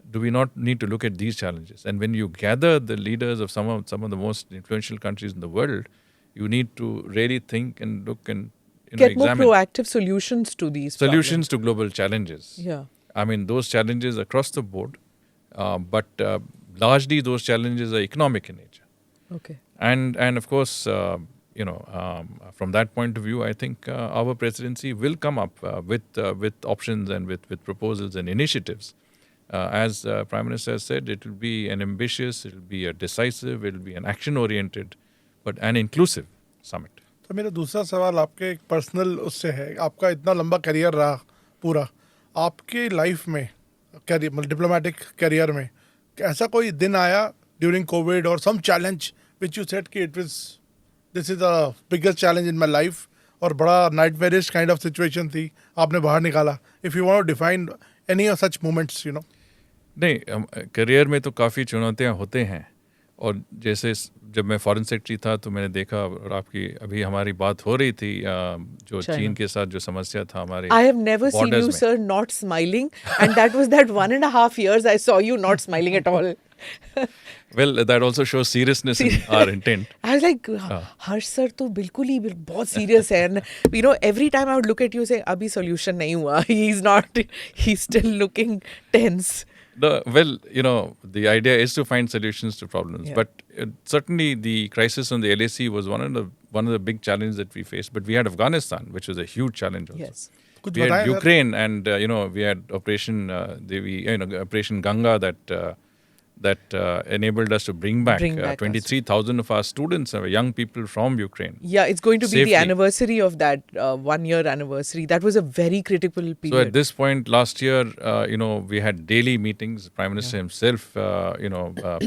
do we not need to look at these challenges? And when you gather the leaders of some of the most influential countries in the world, you need to really think and look and get more examine proactive solutions to these solutions to global challenges. Yeah. I mean, those challenges across the board, but largely those challenges are economic in nature. Okay. And of course, from that point of view, I think our presidency will come up with options and with proposals and initiatives. As Prime Minister has said, it will be an ambitious, it will be a decisive, it will be an action-oriented, but an inclusive summit. तो मेरा दूसरा सवाल आपके एक personal उससे है. आपका इतना लंबा करियर रहा पूरा, आपके लाइफ में करियर मतलब डिप्लोमेटिक करियर में ऐसा कोई दिन आया ड्यूरिंग कोविड और some challenge which you said कि it was this is the biggest challenge in my life और बड़ा नाइटमेरिश काइंड ऑफ सिचुएशन थी, आपने बाहर निकाला? If you want to define any of such moments, you know. नहीं, career में तो काफ़ी चुनौतियाँ होते हैं. और जैसे जब मैं फॉरेन सेक्रेटरी था तो मैंने देखा, और आपकी अभी हमारी बात हो रही थी जो चीन के साथ जो समस्या था हमारे I have never seen you, sir, not smiling, and that was that 1.5 years I saw you not smiling at all. Well, that also shows seriousness in our intent. I was like, Harsh sir तो बिल्कुल ही बहुत serious है. And you know, every time I would look at you say, अभी solution नहीं हुआ. He's still looking tense. Well, the idea is to find solutions to problems. Yeah. But certainly the crisis on the LAC was one of the big challenges that we faced. But we had Afghanistan, which was a huge challenge also. Yes. We had Ukraine, and we had Operation Ganga that enabled us to bring back 23,000 of our students, young people from Ukraine. Yeah, it's going to be the anniversary of that 1-year anniversary. That was a very critical period. So at this point last year, we had daily meetings. Prime Minister himself,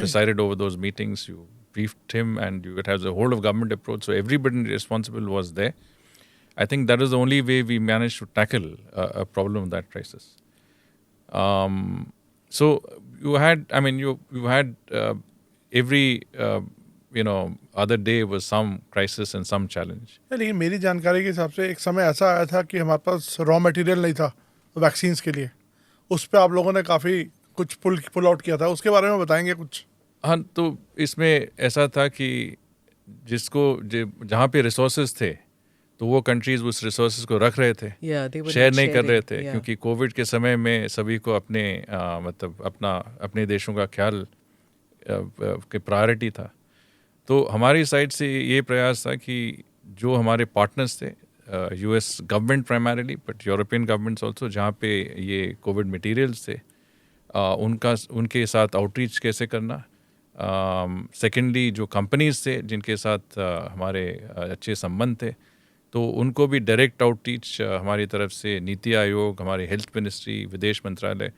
presided over those meetings. You briefed him, and you would have the whole of government approach. So everybody responsible was there. I think that is the only way we managed to tackle a problem of that crisis. So you had every other day was some crisis and some challenge. लेकिन मेरी जानकारी के हिसाब से एक समय ऐसा आया था कि हमारे पास रॉ मटेरियल नहीं था वैक्सीन्स के लिए. उस पे आप लोगों ने काफ़ी कुछ पुल आउट किया था. उसके बारे में बताएंगे कुछ? हाँ, तो इसमें ऐसा था कि जहाँ पे रिसोर्सेज थे तो वो कंट्रीज उस रिसोर्सेज को रख रहे थे, शेयर नहीं कर रहे थे, क्योंकि कोविड के समय में सभी को अपने देशों का ख्याल के प्रायोरिटी था. तो हमारी साइड से ये प्रयास था कि जो हमारे पार्टनर्स थे, US government primarily, but European governments also, जहाँ पे ये कोविड मटेरियल्स थे, उनके साथ आउटरीच कैसे करना. सेकेंडली जो कंपनीज थे जिनके साथ हमारे अच्छे संबंध थे, तो उनको भी डायरेक्ट आउटरीच हमारी तरफ से नीति आयोग, हमारी हेल्थ मिनिस्ट्री, विदेश मंत्रालय,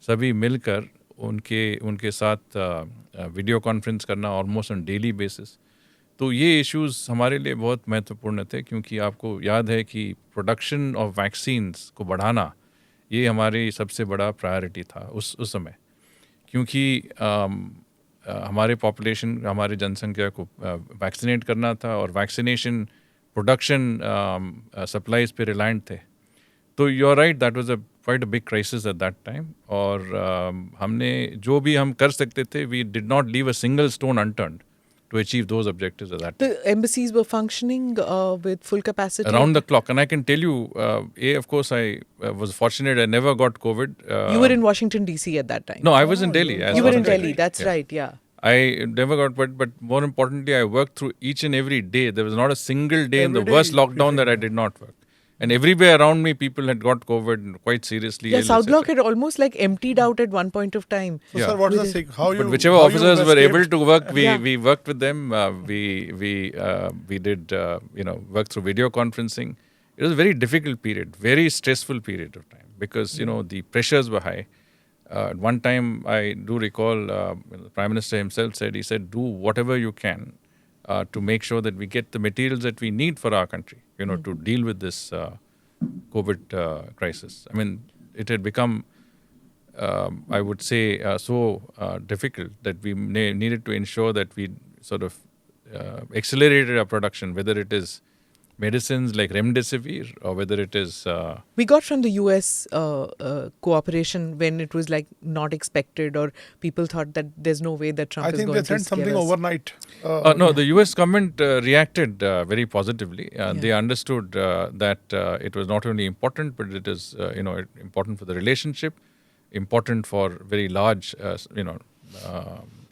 सभी मिलकर उनके साथ वीडियो कॉन्फ्रेंस करना ऑलमोस्ट ऑन डेली बेसिस. तो ये इश्यूज़ हमारे लिए बहुत महत्वपूर्ण थे, क्योंकि आपको याद है कि प्रोडक्शन ऑफ वैक्सीन्स को बढ़ाना ये हमारी सबसे बड़ा प्रायोरिटी था उस समय, क्योंकि हमारे पॉपुलेशन, हमारी जनसंख्या को वैक्सीनेट करना था, और वैक्सीनेशन प्रोडक्शन सप्लाईज पे रिलायंट थे. तो you are right, that was quite a big crisis at that time. और हमने जो भी हम कर सकते थे, we did not leave a single stone unturned to achieve those objectives at that time. The embassies were functioning with full capacity? Around the clock. And I can tell you, of course, I was fortunate. I never got COVID. You were in Washington, D.C. at that time? No, I was in Delhi. You were in Delhi, that's right, yeah. I never got COVID, but more importantly, I worked through each and every day. There was not a single day in the worst lockdown that I did not work. And everywhere around me, people had got COVID quite seriously. Yeah, South Block had almost like emptied out at one point of time. So, sir, what's the thing? But whichever officers were able to work, we worked with them. We did work through video conferencing. it was a very difficult period, very stressful period of time because, the pressures were high. At one time, I do recall the Prime Minister himself he said, do whatever you can to make sure that we get the materials that we need for our country, to deal with this COVID crisis. I mean, it had become, I would say, so difficult that we needed to ensure that we sort of accelerated our production, whether it is medicines like remdesivir or whether it is... We got from the US cooperation when it was like not expected, or people thought that there's no way that Trump is going to I think they sent something overnight. No, the US government reacted very positively. They understood that it was not only important, but it is important for the relationship, important for very large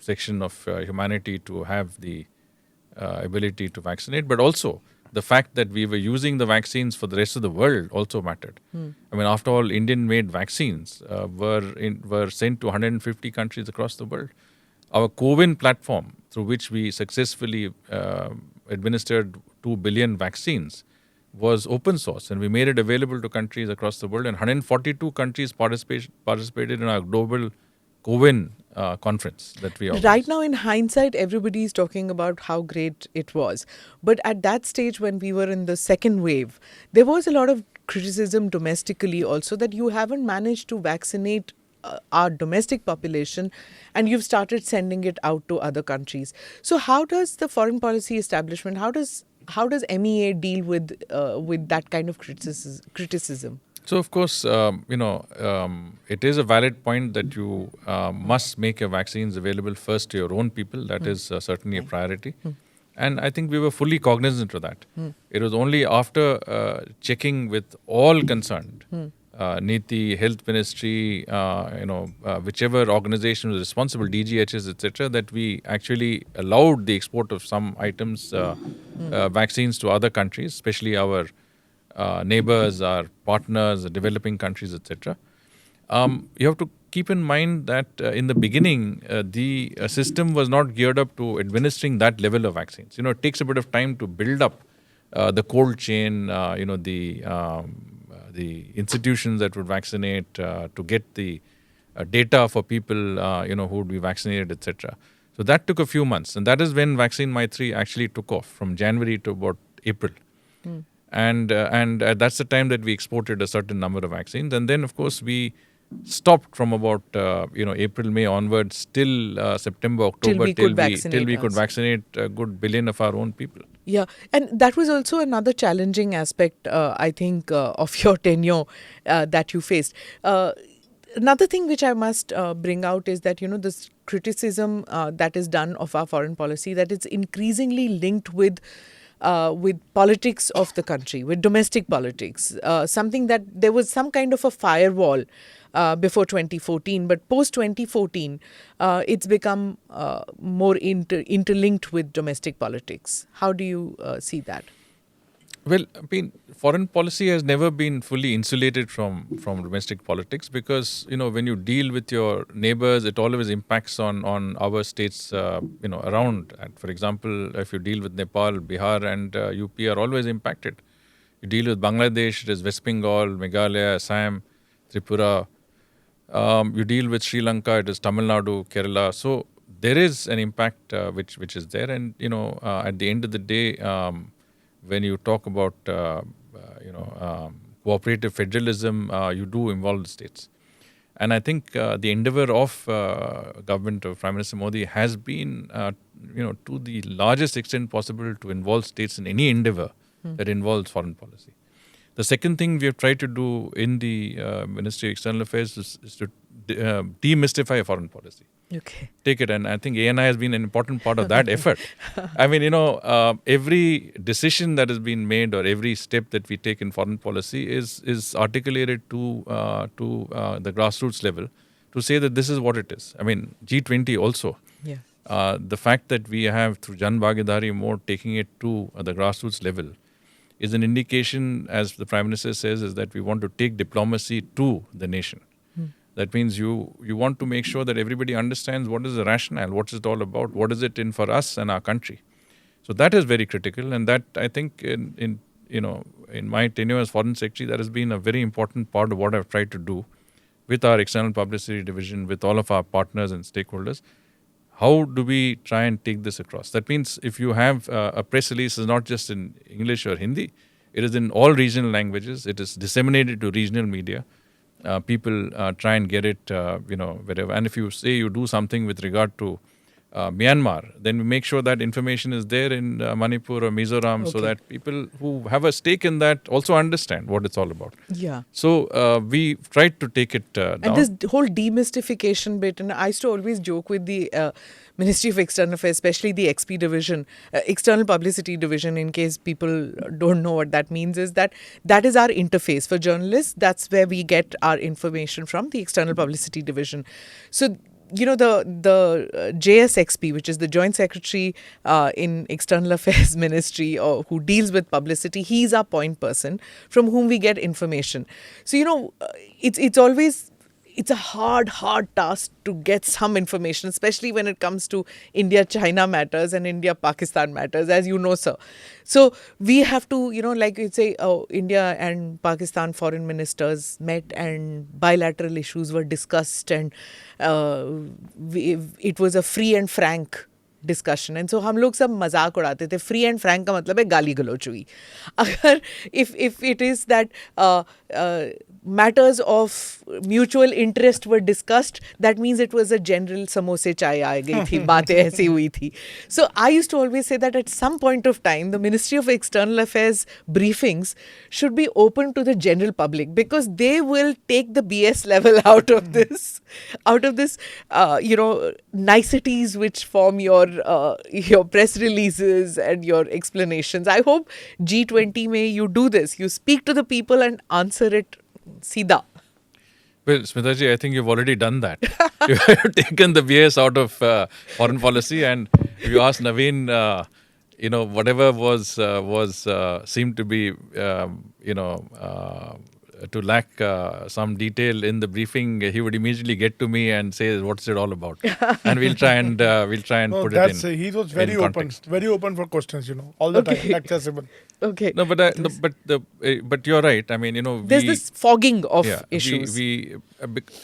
section of humanity to have the ability to vaccinate, but also the fact that we were using the vaccines for the rest of the world also mattered. I mean, after all, Indian-made vaccines were sent to 150 countries across the world. Our CoWIN platform, through which we successfully administered 2 billion vaccines, was open source, and we made it available to countries across the world. And 142 countries participated in our global CoWIN conference that we organized. Right now, in hindsight, everybody is talking about how great it was. But at that stage, when we were in the second wave, there was a lot of criticism domestically also that you haven't managed to vaccinate our domestic population, and you've started sending it out to other countries. So how does the foreign policy establishment, how does MEA deal with that kind of criticism? So, of course, it is a valid point that you must make your vaccines available first to your own people. That is certainly a priority. And I think we were fully cognizant of that. It was only after checking with all concerned, NITI, Health Ministry, whichever organization was responsible, DGHS, etc., that we actually allowed the export of some items, vaccines to other countries, especially our neighbors, our partners, developing countries, etc. You have to keep in mind that in the beginning, the system was not geared up to administering that level of vaccines. It takes a bit of time to build up the cold chain, the institutions that would vaccinate, to get the data for people, who would be vaccinated, etc. So that took a few months, and that is when Vaccine My3 actually took off, from January to about April. And that's the time that we exported a certain number of vaccines. And then, of course, we stopped from about April, May onwards till September, October, till we could vaccinate a good billion of our own people. Yeah, and that was also another challenging aspect, I think, of your tenure that you faced. Another thing which I must bring out is that, this criticism that is done of our foreign policy, that it's increasingly linked with politics of the country, with domestic politics, something that there was some kind of a firewall before 2014, but post 2014, it's become more interlinked with domestic politics. How do you see that? Well, I mean, foreign policy has never been fully insulated from domestic politics because, when you deal with your neighbors, it always impacts on our states, around. And for example, if you deal with Nepal, Bihar and UP are always impacted. You deal with Bangladesh, it is West Bengal, Meghalaya, Assam, Tripura. You deal with Sri Lanka, it is Tamil Nadu, Kerala. So there is an impact which is there. And, at the end of the day, when you talk about, cooperative federalism, you do involve the states. And I think the endeavor of government of Prime Minister Modi has been, to the largest extent possible to involve states in any endeavor that involves foreign policy. The second thing we have tried to do in the Ministry of External Affairs is to demystify foreign policy. Okay. Take it, and I think ANI has been an important part of that effort. I mean, every decision that has been made or every step that we take in foreign policy is articulated to the grassroots level to say that this is what it is. I mean, G20 also. Yeah. The fact that we have, through Jan Bhagidari mode, taking it to the grassroots level is an indication, as the Prime Minister says, is that we want to take diplomacy to the nation. That means you want to make sure that everybody understands what is the rationale, what is it all about, what is it in for us and our country. So that is very critical, and that I think in in my tenure as Foreign Secretary, that has been a very important part of what I've tried to do with our external publicity division, with all of our partners and stakeholders. How do we try and take this across? That means if you have a press release, it's not just in English or Hindi, it is in all regional languages. It is disseminated to regional media. People try and get it, wherever. And if you say you do something with regard to Myanmar, then we make sure that information is there in Manipur or Mizoram, so that people who have a stake in that also understand what it's all about. Yeah. So we tried to take it down. And this whole demystification bit, and I used to always joke with the Ministry of External Affairs, especially the XP division, External Publicity Division, in case people don't know what that means, is that is our interface for journalists. That's where we get our information from, the External Publicity Division. So, the JSXP, which is the Joint Secretary in External Affairs Ministry, or who deals with publicity, he's our point person from whom we get information. So, it's a hard task to get some information, especially when it comes to India-China matters and India-Pakistan matters, as you know, sir. So we have to, like you say, India and Pakistan foreign ministers met and bilateral issues were discussed, and it was a free and frank discussion. And so हम लोग सब मजाक उड़ाते थे. Free and frank का मतलब है गाली गलौच हुई. अगर if it is that matters of mutual interest were discussed, that means it was a general samosa chai aa gayi thi, baatein aisi hui thi. So I used to always say that at some point of time, the Ministry of External Affairs briefings should be open to the general public, because they will take the BS level out of this, niceties which form your press releases and your explanations. I hope G20 may you do this. You speak to the people and answer it Sida. Well, Smitaji, I think you've already done that. You have taken the BS out of foreign policy, and if you ask Naveen, whatever was seemed to be, to lack some detail in the briefing, he would immediately get to me and say, "What's it all about?" And we'll try and put it in. He was very open, for questions. All the time, accessible. Okay. No, but you're right. I mean, there's this fogging of issues.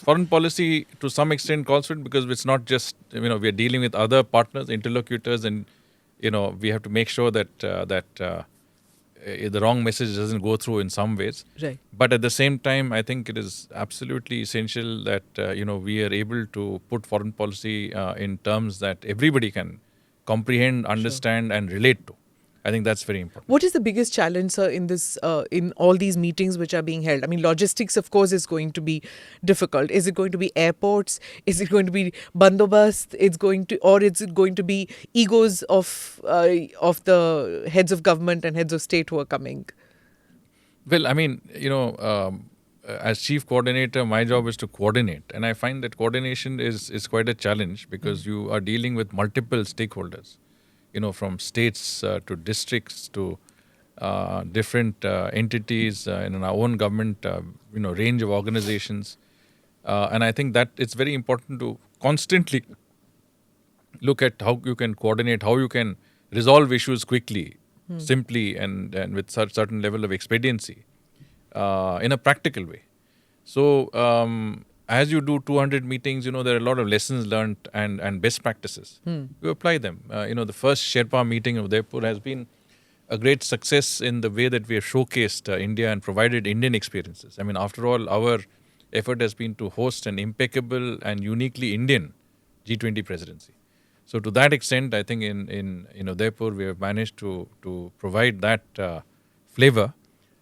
Foreign policy to some extent calls for it, because it's not just we are dealing with other partners, interlocutors, and we have to make sure that the wrong message doesn't go through in some ways. Right. But at the same time, I think it is absolutely essential that we are able to put foreign policy in terms that everybody can comprehend, understand, and relate to. I think that's very important. What is the biggest challenge, sir, in this, in all these meetings which are being held? I mean, logistics, of course, is going to be difficult. Is it going to be airports? Is it going to be bandobast? Or is it going to be egos of the heads of government and heads of state who are coming? Well, I mean, as chief coordinator, my job is to coordinate, and I find that coordination is quite a challenge, because you are dealing with multiple stakeholders. From states to districts to different entities in our own government, range of organizations. And I think that it's very important to constantly look at how you can coordinate, how you can resolve issues quickly, simply, and with certain level of expediency in a practical way. So, as you do 200 meetings, there are a lot of lessons learned and best practices. You apply them. The first Sherpa meeting of Udaipur has been a great success in the way that we have showcased India and provided Indian experiences. I mean, after all, our effort has been to host an impeccable and uniquely Indian G20 presidency. So to that extent, I think in Udaipur, we have managed to provide that flavor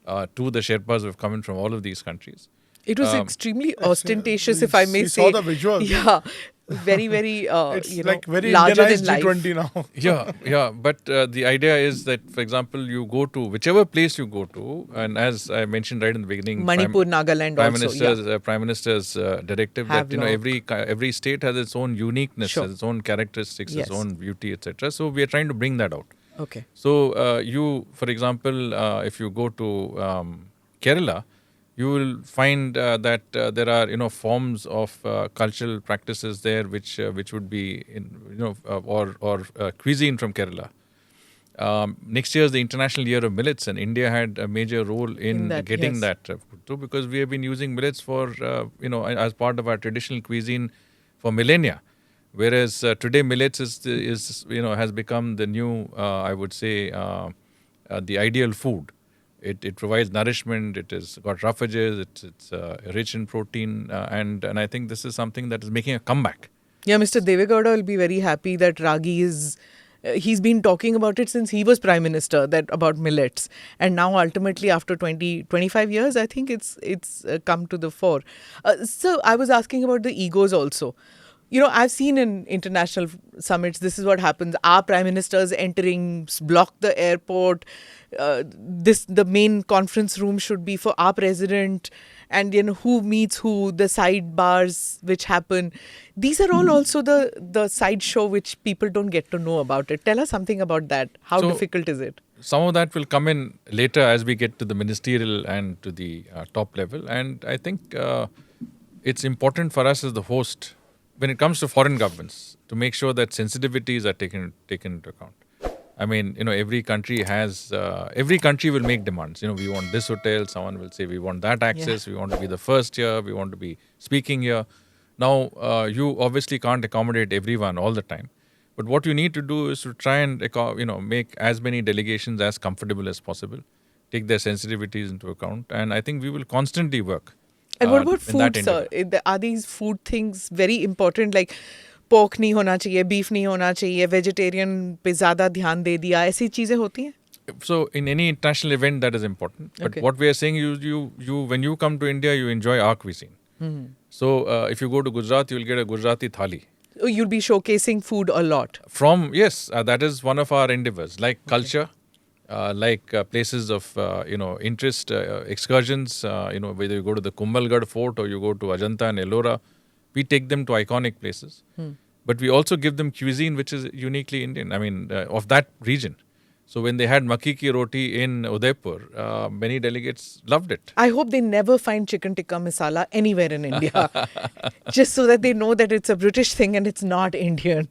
to the Sherpas who have come in from all of these countries. It was extremely ostentatious, if I may say. You saw the visuals. Yeah, very, very, it's like very larger Indianized than life. G20 now. Yeah. But the idea is that, for example, you go to whichever place you go to, and as I mentioned right in the beginning, Manipur, Nagaland also. Prime Minister's directive that every state has its own uniqueness, has its own characteristics, its own beauty, etc. So we are trying to bring that out. Okay. So you, for example, if you go to Kerala, you will find that there are forms of cultural practices there which would be or cuisine from Kerala, Next year is the International Year of Millets, and India had a major role in getting that through, because we have been using millets for, as part of our traditional cuisine for millennia. Whereas today millets is has become the new, I would say, the ideal food. It provides nourishment. It has got rough edges. It's rich in protein, and I think this is something that is making a comeback. Yeah, Mr. Devegowda will be very happy that ragi is. He's been talking about it since he was Prime Minister, that about millets. And now ultimately after 25 years, I think it's come to the fore. So I was asking about the egos also. I've seen in international summits, this is what happens. Our prime ministers entering, block the airport. The main conference room should be for our president. And, who meets who, the sidebars which happen. These are all also the sideshow which people don't get to know about it. Tell us something about that. How difficult is it? Some of that will come in later as we get to the ministerial and to the top level. And I think it's important for us as the host, when it comes to foreign governments, to make sure that sensitivities are taken into account. I mean, every country will make demands. We want this hotel. Someone will say, we want that access. We want to be the first here. We want to be speaking here. Now, you obviously can't accommodate everyone all the time. But what you need to do is to try and, make as many delegations as comfortable as possible. Take their sensitivities into account. And I think we will constantly work. And what about food, sir? Are these food things very important? Like pork नहीं होना चाहिए, beef नहीं होना चाहिए, vegetarian पे ज़्यादा ध्यान दे दिया, ऐसी चीजें होती हैं? So in any international event, that is important. But what we are saying, you when you come to India, you enjoy our cuisine. Mm-hmm. So if you go to Gujarat, you will get a Gujarati thali. You'll be showcasing food a lot. That is one of our endeavors, like culture. Places of interest, excursions, whether you go to the Kumbhalgarh Fort or you go to Ajanta and Ellora, we take them to iconic places. But we also give them cuisine which is uniquely Indian, of that region. So when they had makki ki roti in Udaipur, many delegates loved it. I hope they never find chicken tikka masala anywhere in India. Just so that they know that it's a British thing and it's not Indian.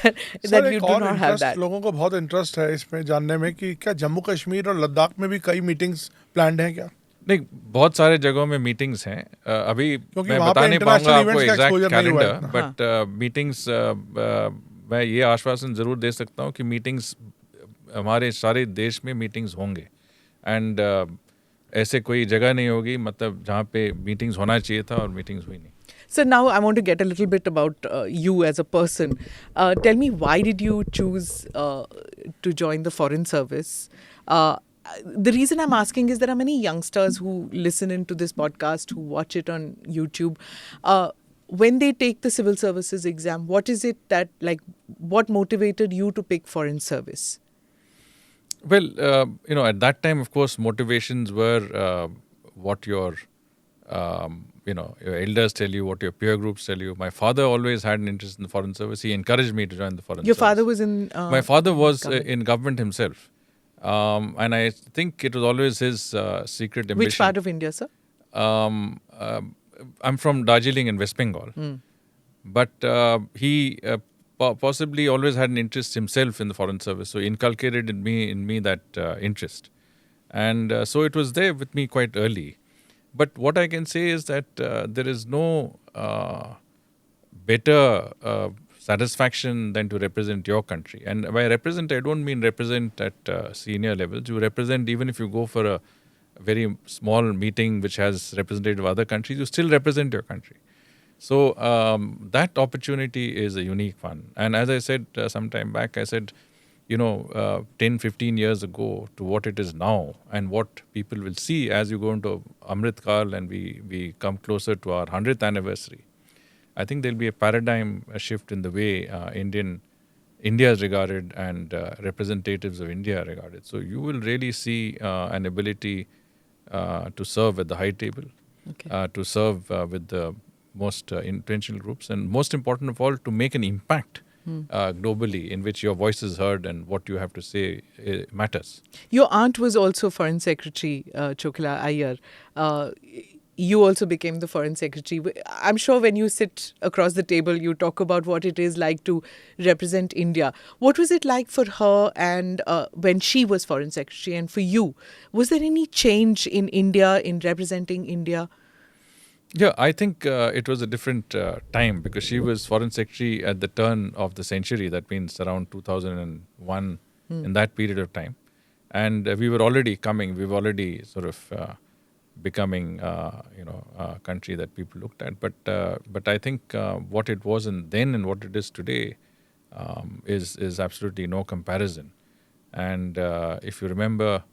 that you do not have that. लोगों को बहुत interest है इसमें जानने में कि क्या जम्मू कश्मीर और लद्दाख में भी कई मीटिंग्स प्लान्ड हैं क्या? नहीं, बहुत सारे जगहों में मीटिंग्स हैं. अभी मैं बता नहीं पाऊंगा आपको एग्जैक्ट कैलेंडर, बट मीटिंग्स मैं ये आश्वासन जरूर दे सकता हूँ कि मीटिंग्स हमारे सारे देश में मीटिंग्स होंगे. एंड ऐसे कोई जगह नहीं होगी मतलब जहाँ पे मीटिंग्स होना चाहिए था और मीटिंग्स हुई नहीं. So now I want to get a little bit about you as a person. Tell me, why did you choose to join the Foreign Service? The reason I'm asking is there are many youngsters who listen into this podcast, who watch it on YouTube. When they take the civil services exam, what is it what motivated you to pick Foreign Service? Well, at that time, of course, motivations were what your elders tell you, what your peer groups tell you. My father always had an interest in the Foreign Service. He encouraged me to join the Foreign Service. Your father was in... My father was in government himself. And I think it was always his secret ambition. Which part of India, sir? I'm from Darjeeling in West Bengal. But he possibly always had an interest himself in the Foreign Service. So he inculcated in me that interest. And so it was there with me quite early. But what I can say is that there is no better satisfaction than to represent your country. And by represent, I don't mean represent at senior levels. You represent, even if you go for a very small meeting which has representative of other countries, you still represent your country. So that opportunity is a unique one. And as I said some time back, I said, 10, 15 years ago to what it is now and what people will see as you go into Amrit Kal and we come closer to our 100th anniversary. I think there'll be a paradigm shift in the way India is regarded and representatives of India are regarded. So you will really see an ability to serve at the high table, to serve with the most influential groups, and most important of all, to make an impact globally in which your voice is heard and what you have to say matters. Your aunt was also Foreign Secretary, Chokila Iyer. you also became the foreign secretary. I'm sure when you sit across the table, you talk about what it is like to represent India. What was it like for her and when she was foreign secretary, and for you? Was there any change in India, in representing India? Yeah, I think it was a different time because she was foreign secretary at the turn of the century. That means around 2001, in that period of time. And we were already coming, we were already sort of becoming, a country that people looked at. But I think what it was then and what it is today is absolutely no comparison. And if you remember,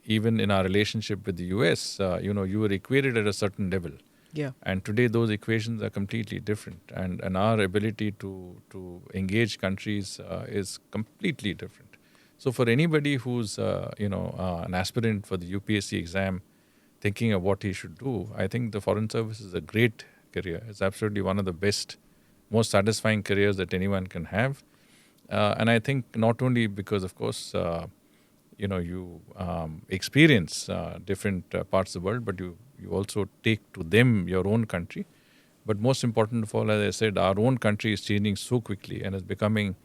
even in our relationship with the US, you were equated at a certain level. Yeah. And today those equations are completely different. And our ability to engage countries is completely different. So for anybody who's, an aspirant for the UPSC exam, thinking of what he should do, I think the Foreign Service is a great career. It's absolutely one of the best, most satisfying careers that anyone can have. And I think not only because, of course, you experience different parts of the world, but you also take to them your own country. But most important of all, as I said, our own country is changing so quickly and is becoming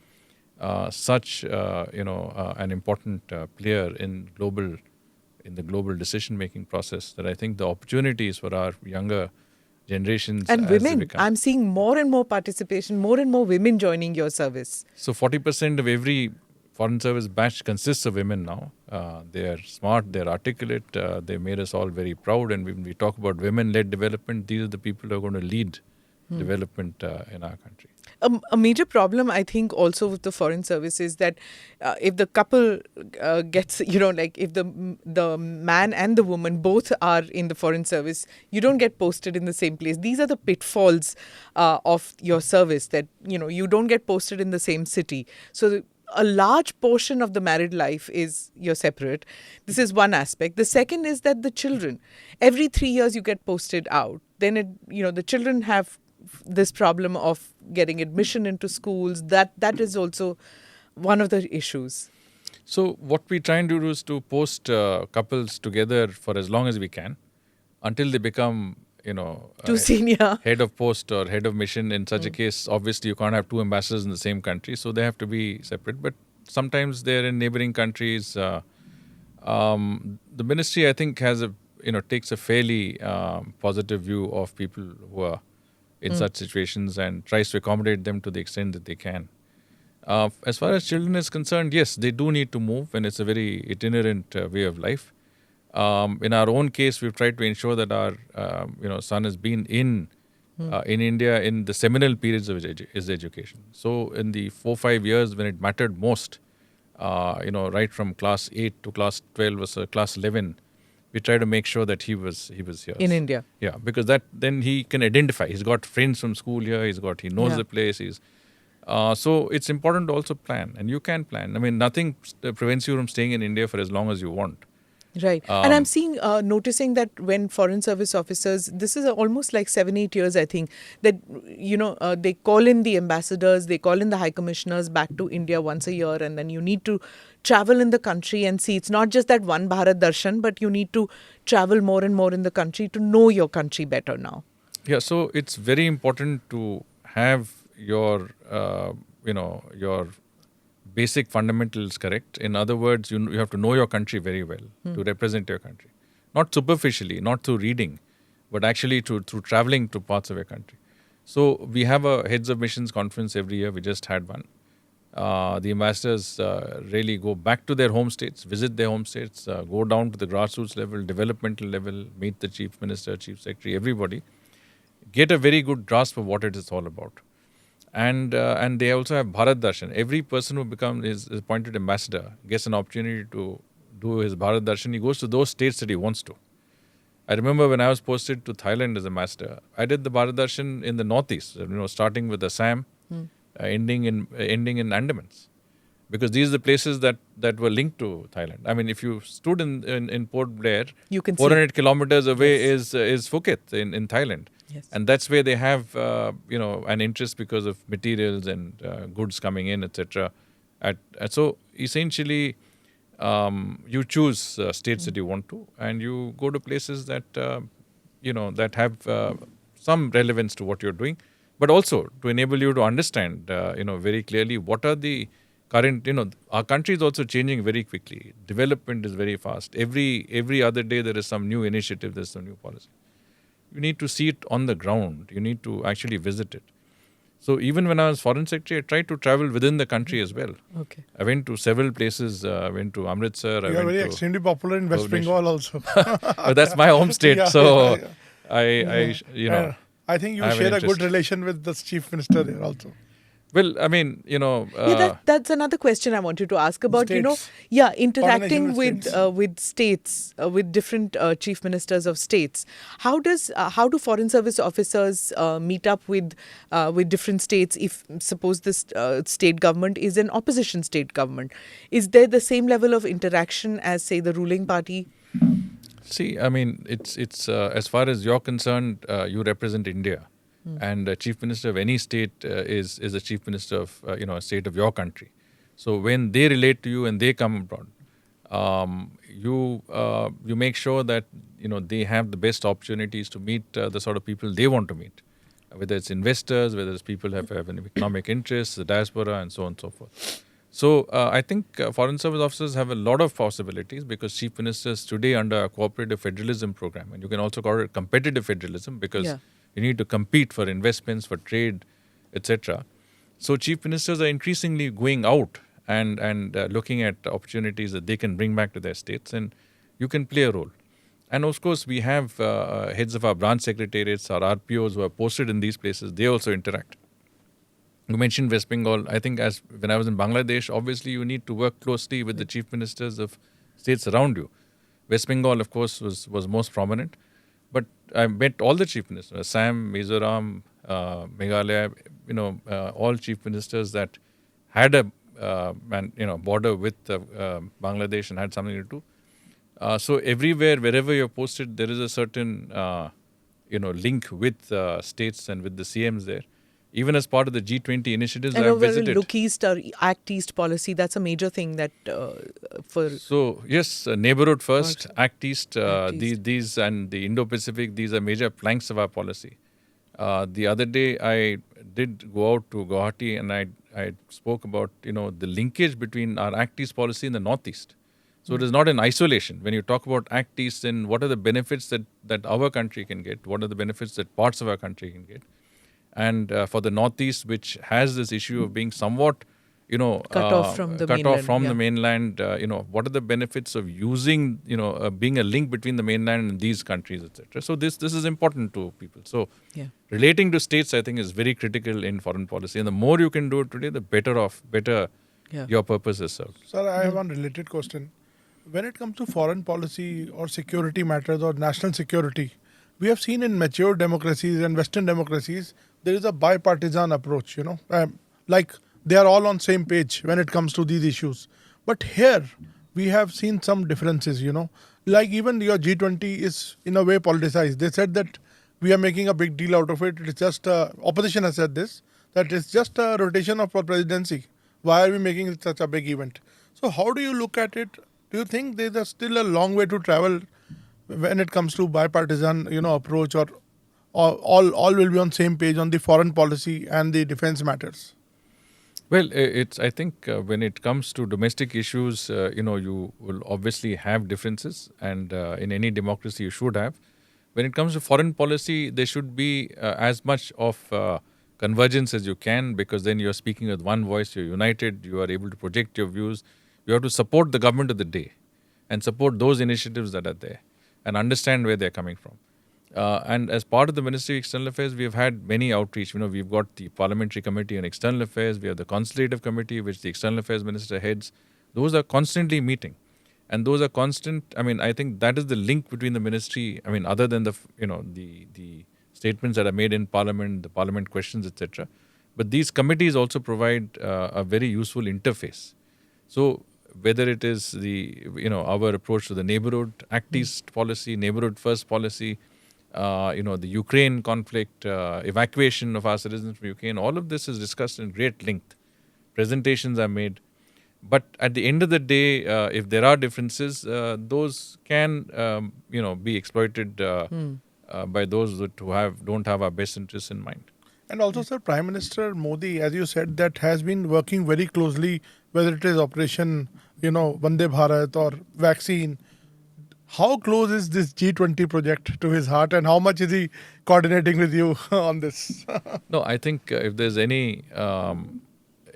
such an important player in the global decision-making process that I think the opportunities for our younger generations and women. I'm seeing more and more participation, more and more women joining your service. So 40% of every Foreign Service batch consists of women now. They are smart, they are articulate, they made us all very proud. And when we talk about women-led development, these are the people who are going to lead development in our country. A major problem, I think, also with the Foreign Service is that if the couple gets, if the man and the woman both are in the Foreign Service, you don't get posted in the same place. These are the pitfalls of your service, that, you don't get posted in the same city. So a large portion of the married life is you're separate. This is one aspect. The second is that the children, every 3 years you get posted out. Then, the children have this problem of getting admission into schools. That is also one of the issues. So what we try and do is to post couples together for as long as we can until they become too senior head of post or head of mission. In such a case, obviously you can't have two ambassadors in the same country, so they have to be separate. But sometimes they're in neighboring countries. The ministry, I think, takes a fairly positive view of people who are in such situations and tries to accommodate them to the extent that they can. As far as children is concerned, yes, they do need to move, and it's a very itinerant way of life. In our own case, we've tried to ensure that our son has been in India in the seminal periods of his education. So in the 4-5 years when it mattered most, right from class 8 to class 12 or class 11, we try to make sure that he was here in India. Yeah, because then he can identify. He's got friends from school here. He knows the place. So it's important to also plan, and you can plan. I mean, nothing prevents you from staying in India for as long as you want. Right. And I'm noticing that when Foreign Service officers, this is almost like 7-8 years, I think, that, they call in the ambassadors, they call in the high commissioners back to India once a year, and then you need to travel in the country and see. It's not just that one Bharat Darshan, but you need to travel more and more in the country to know your country better now. Yeah, so it's very important to have your basic fundamentals correct. In other words, you have to know your country very well to represent your country. Not superficially, not through reading, but actually through traveling to parts of your country. So we have a Heads of Missions conference every year. We just had one. The ambassadors really go back to their home states, visit their home states, go down to the grassroots level, developmental level, meet the Chief Minister, Chief Secretary, everybody. Get a very good grasp of what it is all about. And they also have Bharat Darshan. Every person who is appointed ambassador gets an opportunity to do his Bharat Darshan. He goes to those states that he wants to. I remember when I was posted to Thailand as ambassador, I did the Bharat Darshan in the northeast, starting with Assam, ending in Andamans. Because these are the places that were linked to Thailand. I mean, if you stood in Port Blair, you can 400 kilometers away is Phuket in Thailand. Yes. And that's where they have, an interest because of materials and goods coming in, etc. So essentially, you choose states that you want to, and you go to places that that have some relevance to what you're doing, but also to enable you to understand very clearly what are the current. Our country is also changing very quickly. Development is very fast. Every other day there is some new initiative, there's some new policy. You need to see it on the ground. You need to actually visit it. So even when I was foreign secretary, I tried to travel within the country as well. Okay. I went to several places. I went to Amritsar. You are very extremely popular in West Bengal also. But that's my home state. Yeah, so yeah. I think you I have an share a good interest. relation with the chief minister there also. Well, I mean, That's another question I wanted to ask about. States. Interacting Coordination with states, with different chief ministers of states. How do foreign service officers meet up with different states? If suppose this state government is an opposition state government, is there the same level of interaction as, say, the ruling party? see, I mean, it's as far as you're concerned, you represent India. And chief minister of any state is a chief minister of a state of your country. So when they relate to you and they come abroad, you make sure that they have the best opportunities to meet the sort of people they want to meet, whether it's investors, whether it's people who have an economic interest, the diaspora, and so on and so forth. So I think foreign service officers have a lot of possibilities because chief ministers today under a cooperative federalism program, and you can also call it competitive federalism because you need to compete for investments, for trade, etc. So chief ministers are increasingly going out and looking at opportunities that they can bring back to their states, and you can play a role. And of course, we have heads of our branch secretariats, our RPOs who are posted in these places. They also interact. You mentioned West Bengal. I think when I was in Bangladesh, obviously you need to work closely with the chief ministers of states around you. West Bengal, of course, was most prominent. But I met all the chief ministers, Assam, Mizoram, Meghalaya, all chief ministers that had a border with Bangladesh and had something to do. So everywhere, wherever you're posted, there is a certain link with states and with the CMs there. Even as part of the G20 initiatives, And I've visited. Look East or Act East policy, that's a major thing that for... So, yes, neighborhood first, Also. Act East, Act East. These and the Indo-Pacific, these are major planks of our policy. The other day, I did go out to Guwahati and I spoke about, the linkage between our Act East policy and the Northeast. So, it is not in isolation. When you talk about Act East, then what are the benefits that our country can get? What are the benefits that parts of our country can get? And for the Northeast, which has this issue of being somewhat, cut off from the mainland. The mainland, what are the benefits of using, being a link between the mainland and these countries, etc. So this is important to people. So relating to states, I think, is very critical in foreign policy. And the more you can do it today, the better your purpose is served. Sir, I have one related question. When it comes to foreign policy or security matters or national security, we have seen in mature democracies and Western democracies, there is a bipartisan approach, like they are all on same page when it comes to these issues. But here, we have seen some differences, like even your G20 is in a way politicized. They said that we are making a big deal out of it. It's just, opposition has said this, that it's just a rotation of our presidency. Why are we making it such a big event? So how do you look at it? Do you think there's still a long way to travel when it comes to bipartisan, approach, or all will be on same page on the foreign policy and the defense matters? Well, I think when it comes to domestic issues, you will obviously have differences, and in any democracy you should have. When it comes to foreign policy, there should be as much of convergence as you can, because then you're speaking with one voice, you're united, you are able to project your views. You have to support the government of the day and support those initiatives that are there and understand where they're coming from. And as part of the Ministry of External Affairs, we have had many outreach. We've got the Parliamentary Committee on External Affairs. We have the Consultative Committee, which the External Affairs Minister heads. Those are constantly meeting. And those are constant. I think that is the link between the ministry, other than the statements that are made in Parliament, the Parliament questions, etc. But these committees also provide a very useful interface. So whether it is our approach to the neighborhood, Act East policy, neighborhood first policy, the Ukraine conflict, evacuation of our citizens from Ukraine, all of this is discussed in great length. Presentations are made. But at the end of the day, if there are differences, those can, be exploited by those who don't have our best interests in mind. And also, sir, Prime Minister Modi, as you said, that has been working very closely, whether it is Operation, Vande Bharat or vaccine. How close is this G20 project to his heart, and how much is he coordinating with you on this? No, I think if there's any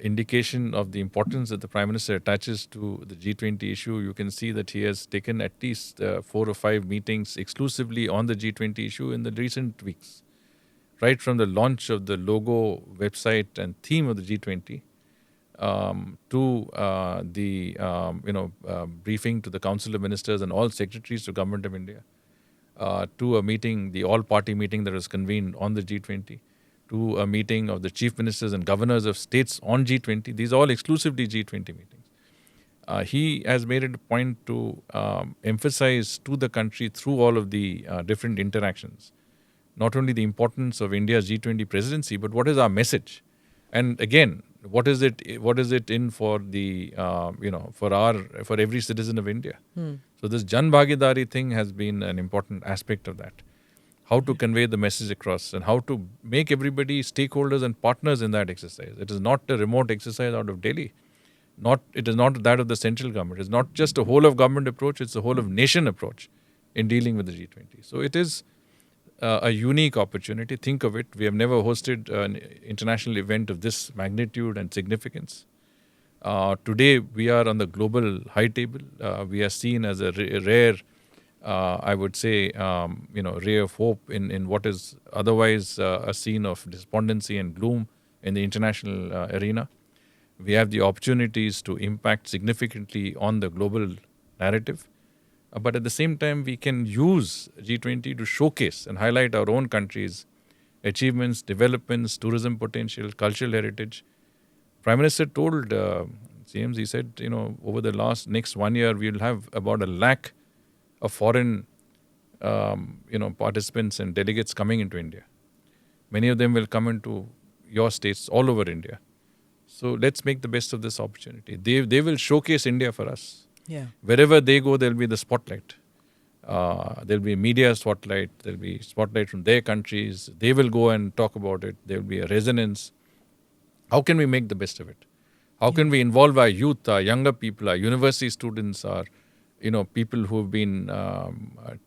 indication of the importance that the Prime Minister attaches to the G20 issue, you can see that he has taken at least 4 or 5 meetings exclusively on the G20 issue in the recent weeks. Right from the launch of the logo, website and theme of the G20 to the briefing to the Council of Ministers and all secretaries to Government of India, to a meeting, the all-party meeting that was convened on the G20, to a meeting of the chief ministers and governors of states on G20. These are all exclusively G20 meetings. He has made it a point to emphasize to the country through all of the different interactions, not only the importance of India's G20 presidency, but what is our message, and again, what is it in for the for every citizen of India. So this Jan Bhagidari thing has been an important aspect of that. How to convey the message across and how to make everybody stakeholders and partners in that exercise. It is not a remote exercise out of Delhi. It is not that of the central government. It's not just a whole of government approach. It's a whole of nation approach in dealing with the G20. So it is a unique opportunity. Think of it. We have never hosted an international event of this magnitude and significance. Today, we are on the global high table. We are seen as a rare, I would say, ray of hope in what is otherwise a scene of despondency and gloom in the international arena. We have the opportunities to impact significantly on the global narrative. But at the same time, we can use G20 to showcase and highlight our own country's achievements, developments, tourism potential, cultural heritage. Prime Minister told CMs, he said, over the next 1 year, we'll have about 1 lakh of foreign, participants and delegates coming into India. Many of them will come into your states all over India. So let's make the best of this opportunity. They will showcase India for us. Yeah. Wherever they go, there'll be the spotlight. There'll be media spotlight. There'll be spotlight from their countries. They will go and talk about it. There'll be a resonance. How can we make the best of it? How can we involve our youth, our younger people, our university students, our people who have been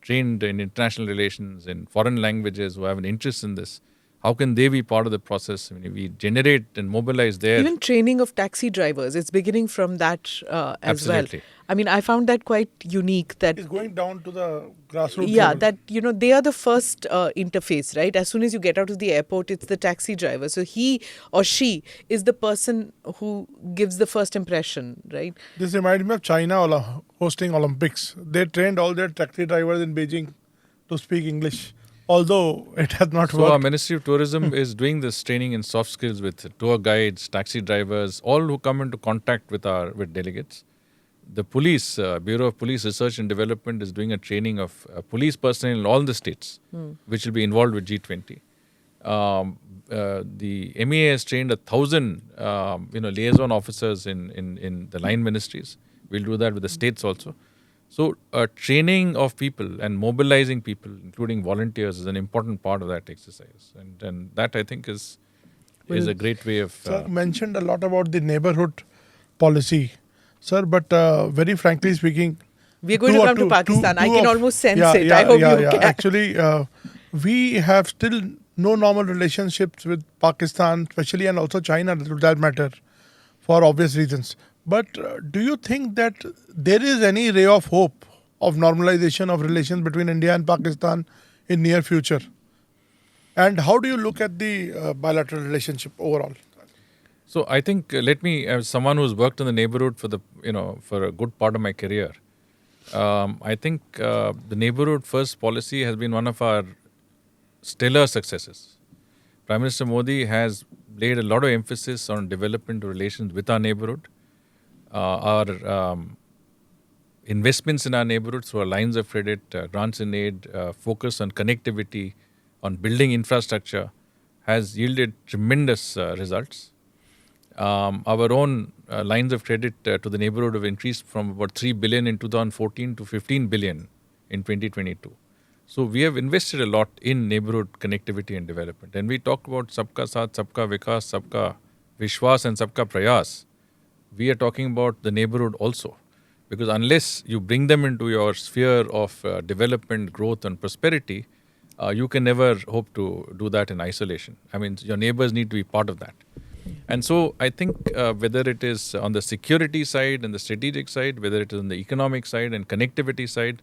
trained in international relations, in foreign languages, who have an interest in this? How can they be part of the process? We generate and mobilize their... Even training of taxi drivers, it's beginning from that as Absolutely. well. I found that quite unique. That It's going down to the grassroots yeah, level. that, they are the first interface, right? As soon as you get out of the airport, it's the taxi driver. So he or she is the person who gives the first impression, right? This reminds me of China hosting Olympics. They trained all their taxi drivers in Beijing to speak English, although it has not So our worked. Ministry of Tourism is doing this training in soft skills with tour guides, taxi drivers, all who come into contact with delegates. The police, Bureau of Police Research and Development is doing a training of police personnel in all the states, which will be involved with G20. The MEA has trained 1,000, liaison officers in the line ministries. We'll do that with the states also. So training of people and mobilizing people, including volunteers, is an important part of that exercise. And that, I think, is a great way of... Sir mentioned a lot about the neighborhood policy, sir, but very frankly speaking... We're going to come to Pakistan. I can almost sense it. I hope you can. Actually, we have still no normal relationships with Pakistan, especially, and also China, to that matter, for obvious reasons. But do you think that there is any ray of hope of normalization of relations between India and Pakistan in near future? And how do you look at the bilateral relationship overall? So I think, let me, as someone who's worked in the neighborhood for a good part of my career, I think the neighborhood first policy has been one of our stellar successes. Prime Minister Modi has laid a lot of emphasis on development relations with our neighborhood. Our investments in our neighborhood through our lines of credit, grants and aid, focus on connectivity, on building infrastructure, has yielded tremendous results. Our own lines of credit to the neighborhood have increased from about 3 billion in 2014 to 15 billion in 2022. So we have invested a lot in neighborhood connectivity and development. And we talk about Sabka Saath, Sabka Vikas, Sabka Vishwas and Sabka Prayas. We are talking about the neighborhood also. Because unless you bring them into your sphere of development, growth and prosperity, you can never hope to do that in isolation. I mean, your neighbors need to be part of that. And so I think whether it is on the security side and the strategic side, whether it is on the economic side and connectivity side,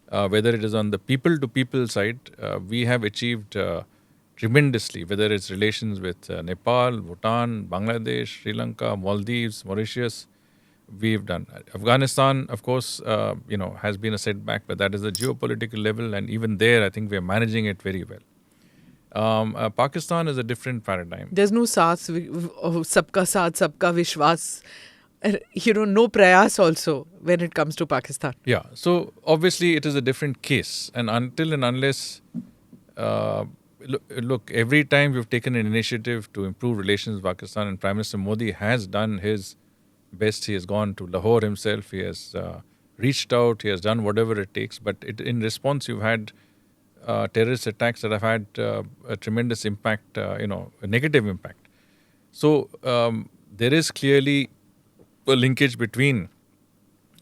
whether it is on the people-to-people side, we have achieved tremendously, whether it's relations with Nepal, Bhutan, Bangladesh, Sri Lanka, Maldives, Mauritius, we've done. Afghanistan, of course, has been a setback, but that is a geopolitical level, and even there, I think we are managing it very well. Pakistan is a different paradigm. There's no sabka saath, sabka vishwas. No prayas also when it comes to Pakistan. Yeah, so obviously it is a different case. And until and unless, look, every time we've taken an initiative to improve relations with Pakistan, and Prime Minister Modi has done his best. He has gone to Lahore himself. He has reached out. He has done whatever it takes. But in response, you've had terrorist attacks that have had a tremendous impact, a negative impact. So there is clearly a linkage between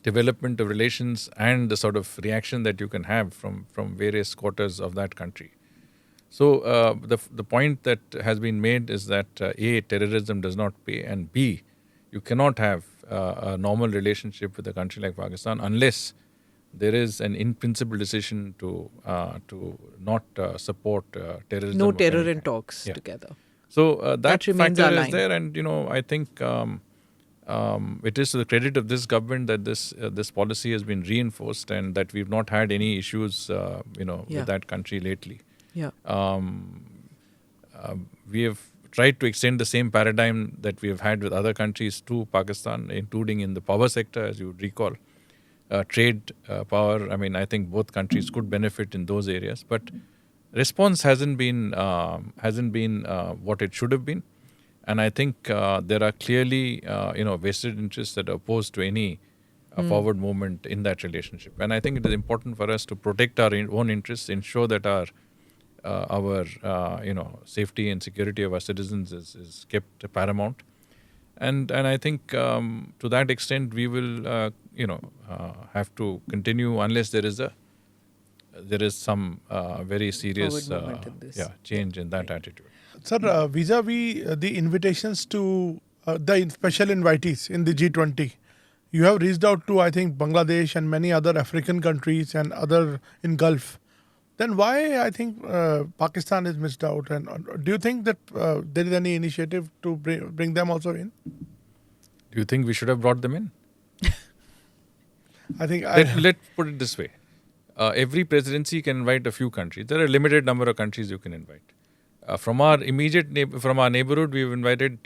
development of relations and the sort of reaction that you can have from various quarters of that country. So the point that has been made is that A, terrorism does not pay, and B, you cannot have a normal relationship with a country like Pakistan unless there is an in-principle decision to not support terrorism. No terror in talks together. So that factor is there, and I think it is to the credit of this government that this policy has been reinforced, and that we've not had any issues, with that country lately. Yeah. We have tried to extend the same paradigm that we have had with other countries to Pakistan, including in the power sector, as you would recall. Trade, power, I think both countries could benefit in those areas. But response hasn't been what it should have been. And I think there are clearly, vested interests that are opposed to any forward movement in that relationship. And I think it is important for us to protect our own interests, ensure that our safety and security of our citizens is kept paramount. And I think to that extent we will have to continue unless there is some very serious change in that attitude. Sir, vis-a-vis the invitations to the special invitees in the G20, you have reached out to, I think, Bangladesh and many other African countries and other in Gulf. Then why, I think, Pakistan is missed out? And do you think that there is any initiative to bring them also in? Do you think we should have brought them in? I think let's put it this way. Every presidency can invite a few countries. There are a limited number of countries you can invite. From our neighborhood, we've invited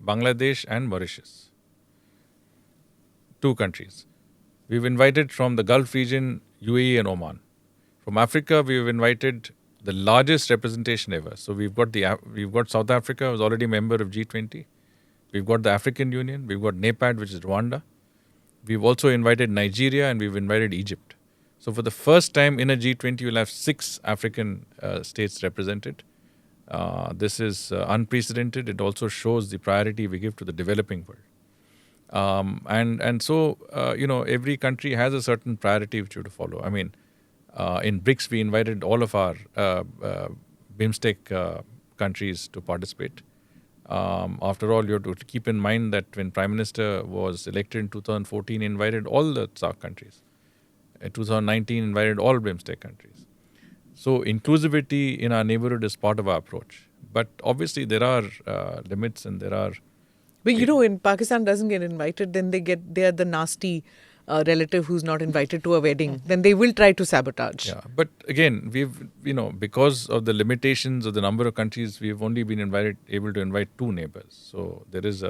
Bangladesh and Mauritius. 2 countries. We've invited from the Gulf region, UAE and Oman. From Africa, we've invited the largest representation ever. So we've got South Africa, who's already a member of G20. We've got the African Union. We've got NEPAD, which is Rwanda. We've also invited Nigeria, and we've invited Egypt. So for the first time in a G20, you'll have 6 African states represented. This is unprecedented. It also shows the priority we give to the developing world. And so every country has a certain priority which you have to follow. In BRICS, we invited all of our BIMSTEC countries to participate. After all, you have to keep in mind that when Prime Minister was elected in 2014, he invited all the SAARC countries. In 2019, invited all BIMSTEC countries. So inclusivity in our neighborhood is part of our approach. But obviously there are limits, and there are... But when Pakistan doesn't get invited, then they are the nasty relative who's not invited to a wedding. Then they will try to sabotage. Yeah, but again, we've, because of the limitations of the number of countries, we've only been able to invite 2 neighbors. So there is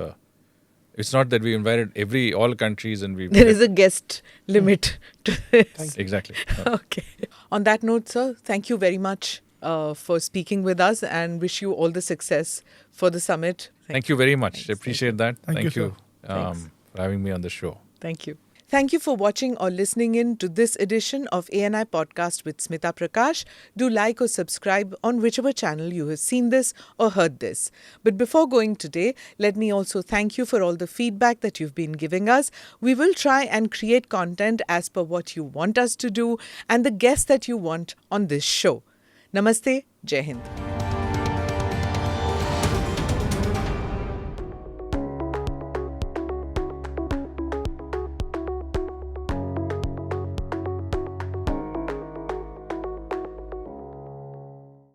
it's not that we invited all countries and there is a guest limit to this. Exactly. Okay. On that note, sir, thank you very much for speaking with us, and wish you all the success for the summit. Thank you very much. Appreciate that. Thank you, for having me on the show. Thank you. Thank you for watching or listening in to this edition of ANI Podcast with Smita Prakash. Do like or subscribe on whichever channel you have seen this or heard this. But before going today, let me also thank you for all the feedback that you've been giving us. We will try and create content as per what you want us to do and the guests that you want on this show. Namaste. Jai Hind.